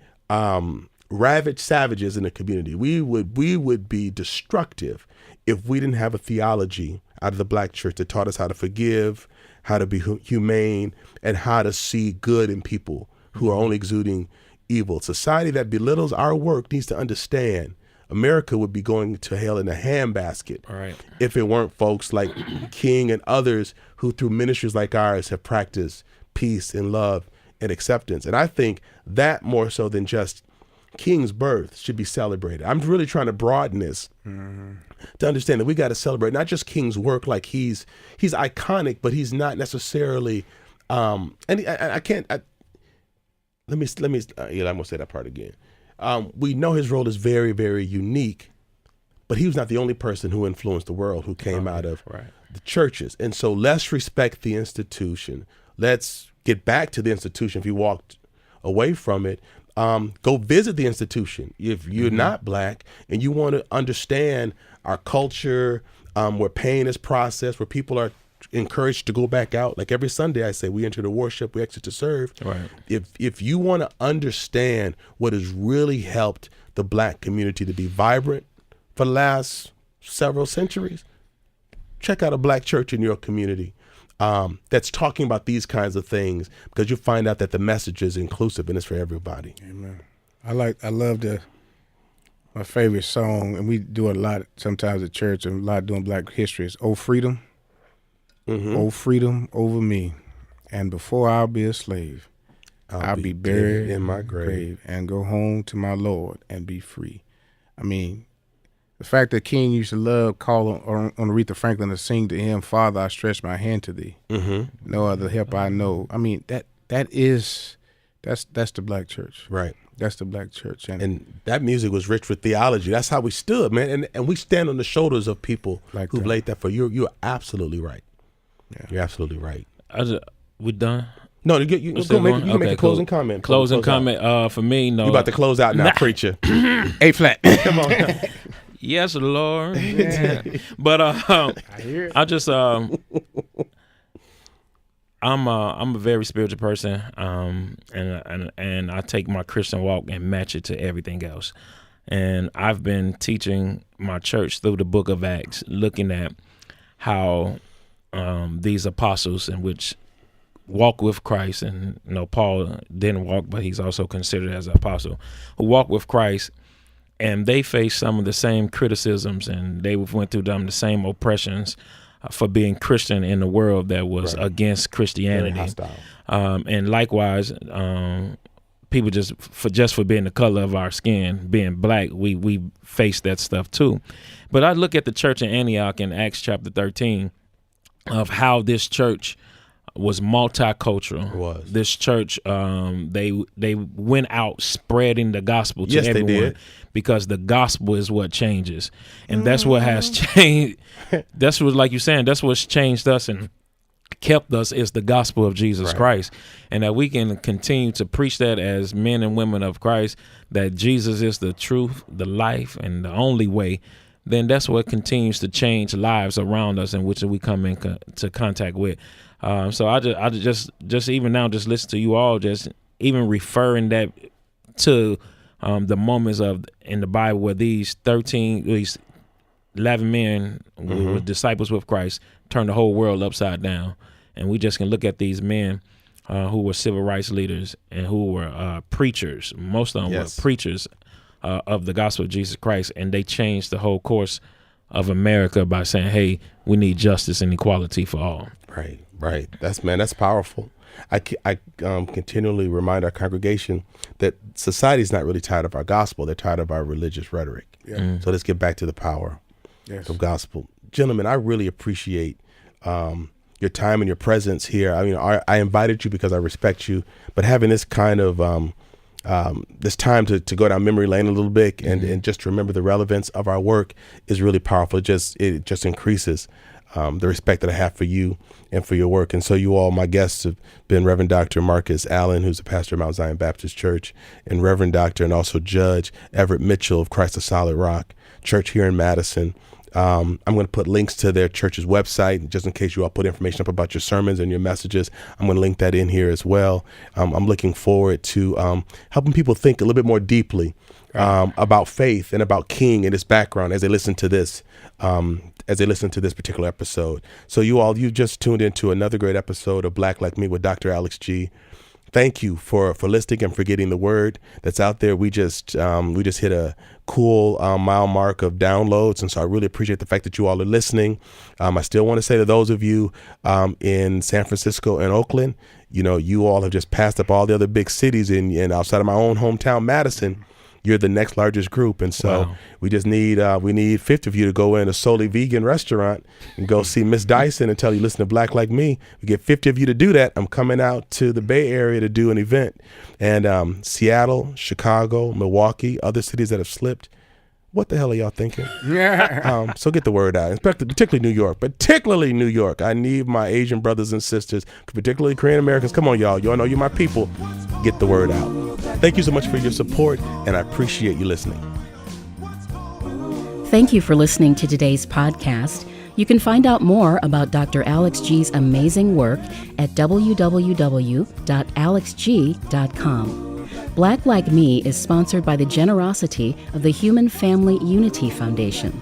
[SPEAKER 2] ravaged savages in the community. We would be destructive if we didn't have a theology out of the Black church that taught us how to forgive, how to be humane, and how to see good in people who are only exuding evil. Society that belittles our work needs to understand America would be going to hell in a handbasket if it weren't folks like King and others who, through ministries like ours, have practiced peace and love and acceptance. And I think that more so than just King's birth should be celebrated. I'm really trying to broaden this to understand that we got to celebrate not just King's work, like he's iconic, but he's not necessarily. And I can't. Let me. Yeah, I'm gonna say that part again. We know his role is very, very unique, but he was not the only person who influenced the world who came out of the churches. And so let's respect the institution. Let's get back to the institution. If you walked away from it, go visit the institution. If you're not Black and you want to understand our culture, where pain is processed, where people are encouraged to go back out. Like every Sunday I say, we enter to worship, we exit to serve. Right. If you want to understand what has really helped the Black community to be vibrant for the last several centuries, check out a Black church in your community that's talking about these kinds of things, because you'll find out that the message is inclusive and it's for everybody.
[SPEAKER 4] Amen. I love my favorite song, and we do a lot sometimes at church and a lot doing Black history, is "Oh Freedom." Oh freedom over me, and before I'll be a slave, I'll be buried
[SPEAKER 2] in my grave
[SPEAKER 4] and go home to my Lord and be free. I mean, the fact that King used to love call on Aretha Franklin to sing to him, "Father, I stretch my hand to thee, no other help I know." I mean, that's the Black church,
[SPEAKER 2] right?
[SPEAKER 4] That's the Black church,
[SPEAKER 2] and that music was rich with theology. That's how we stood, man, and we stand on the shoulders of people like who've laid that for you. You're absolutely right. Yeah. You're absolutely right.
[SPEAKER 3] We done?
[SPEAKER 2] No, you can make a closing comment.
[SPEAKER 3] Closing comment for me, no.
[SPEAKER 2] You about to close out now, preacher.
[SPEAKER 4] A flat. Come on.
[SPEAKER 3] Yes, Lord. Yeah. But I hear it. I just I'm a very spiritual person, and I take my Christian walk and match it to everything else. And I've been teaching my church through the book of Acts, looking at how these apostles, in which walk with Christ, and Paul didn't walk, but he's also considered as an apostle, who walk with Christ, and they faced some of the same criticisms, and they went through the same oppressions for being Christian in the world that was against Christianity. And likewise, people just for being the color of our skin, being Black, we face that stuff too. But I look at the church in Antioch in Acts chapter 13, of how this church was multicultural. This church, they went out spreading the gospel to everyone. They did. Because the gospel is what changes, and that's what has changed. That's what, like you're saying, that's what's changed us and kept us, is the gospel of Jesus Christ, and that we can continue to preach that as men and women of Christ, that Jesus is the truth, the life, and the only way. Then that's what continues to change lives around us in which we come into contact with. So I just even now, just listen to you all, just even referring that to the moments in the Bible where these 11 men who were disciples with Christ turned the whole world upside down. And we just can look at these men who were civil rights leaders and who were preachers. Most of them were preachers of the gospel of Jesus Christ, and they changed the whole course of America by saying, hey, we need justice and equality for all.
[SPEAKER 2] Right. That's powerful. I continually remind our congregation that society is not really tired of our gospel. They're tired of our religious rhetoric. Yeah. So let's get back to the power of gospel. Gentlemen, I really appreciate your time and your presence here. I mean, I invited you because I respect you, but having this kind of this time to go down memory lane a little bit and just to remember the relevance of our work is really powerful. It just increases the respect that I have for you and for your work. And so you all, my guests, have been Reverend Dr. Marcus Allen, who's a pastor of Mount Zion Baptist Church, and Reverend Dr. and also Judge Everett Mitchell of Christ the Solid Rock Church here in Madison. I'm going to put links to their church's website, just in case you all put information up about your sermons and your messages. I'm going to link that in here as well. I'm looking forward to helping people think a little bit more deeply about faith and about King and his background as they listen to this particular episode. So you just tuned into another great episode of Black Like Me with Dr. Alex G. Thank you for listening and for getting the word that's out there. We just hit a cool mile mark of downloads, and so I really appreciate the fact that you all are listening. I still want to say to those of you in San Francisco and Oakland, you all have just passed up all the other big cities, and outside of my own hometown, Madison, you're the next largest group. And so we just need 50 of you to go in a solely vegan restaurant and go see Miss Dyson and tell you, listen to Black Like Me. We get 50 of you to do that. I'm coming out to the Bay Area to do an event. And Seattle, Chicago, Milwaukee, other cities that have slipped. What the hell are y'all thinking? So get the word out, particularly New York. I need my Asian brothers and sisters, particularly Korean Americans. Come on, y'all. Y'all know you're my people. Get the word out. Thank you so much for your support, and I appreciate you listening.
[SPEAKER 1] Thank you for listening to today's podcast. You can find out more about Dr. Alex G's amazing work at www.alexg.com. Black Like Me is sponsored by the generosity of the Human Family Unity Foundation.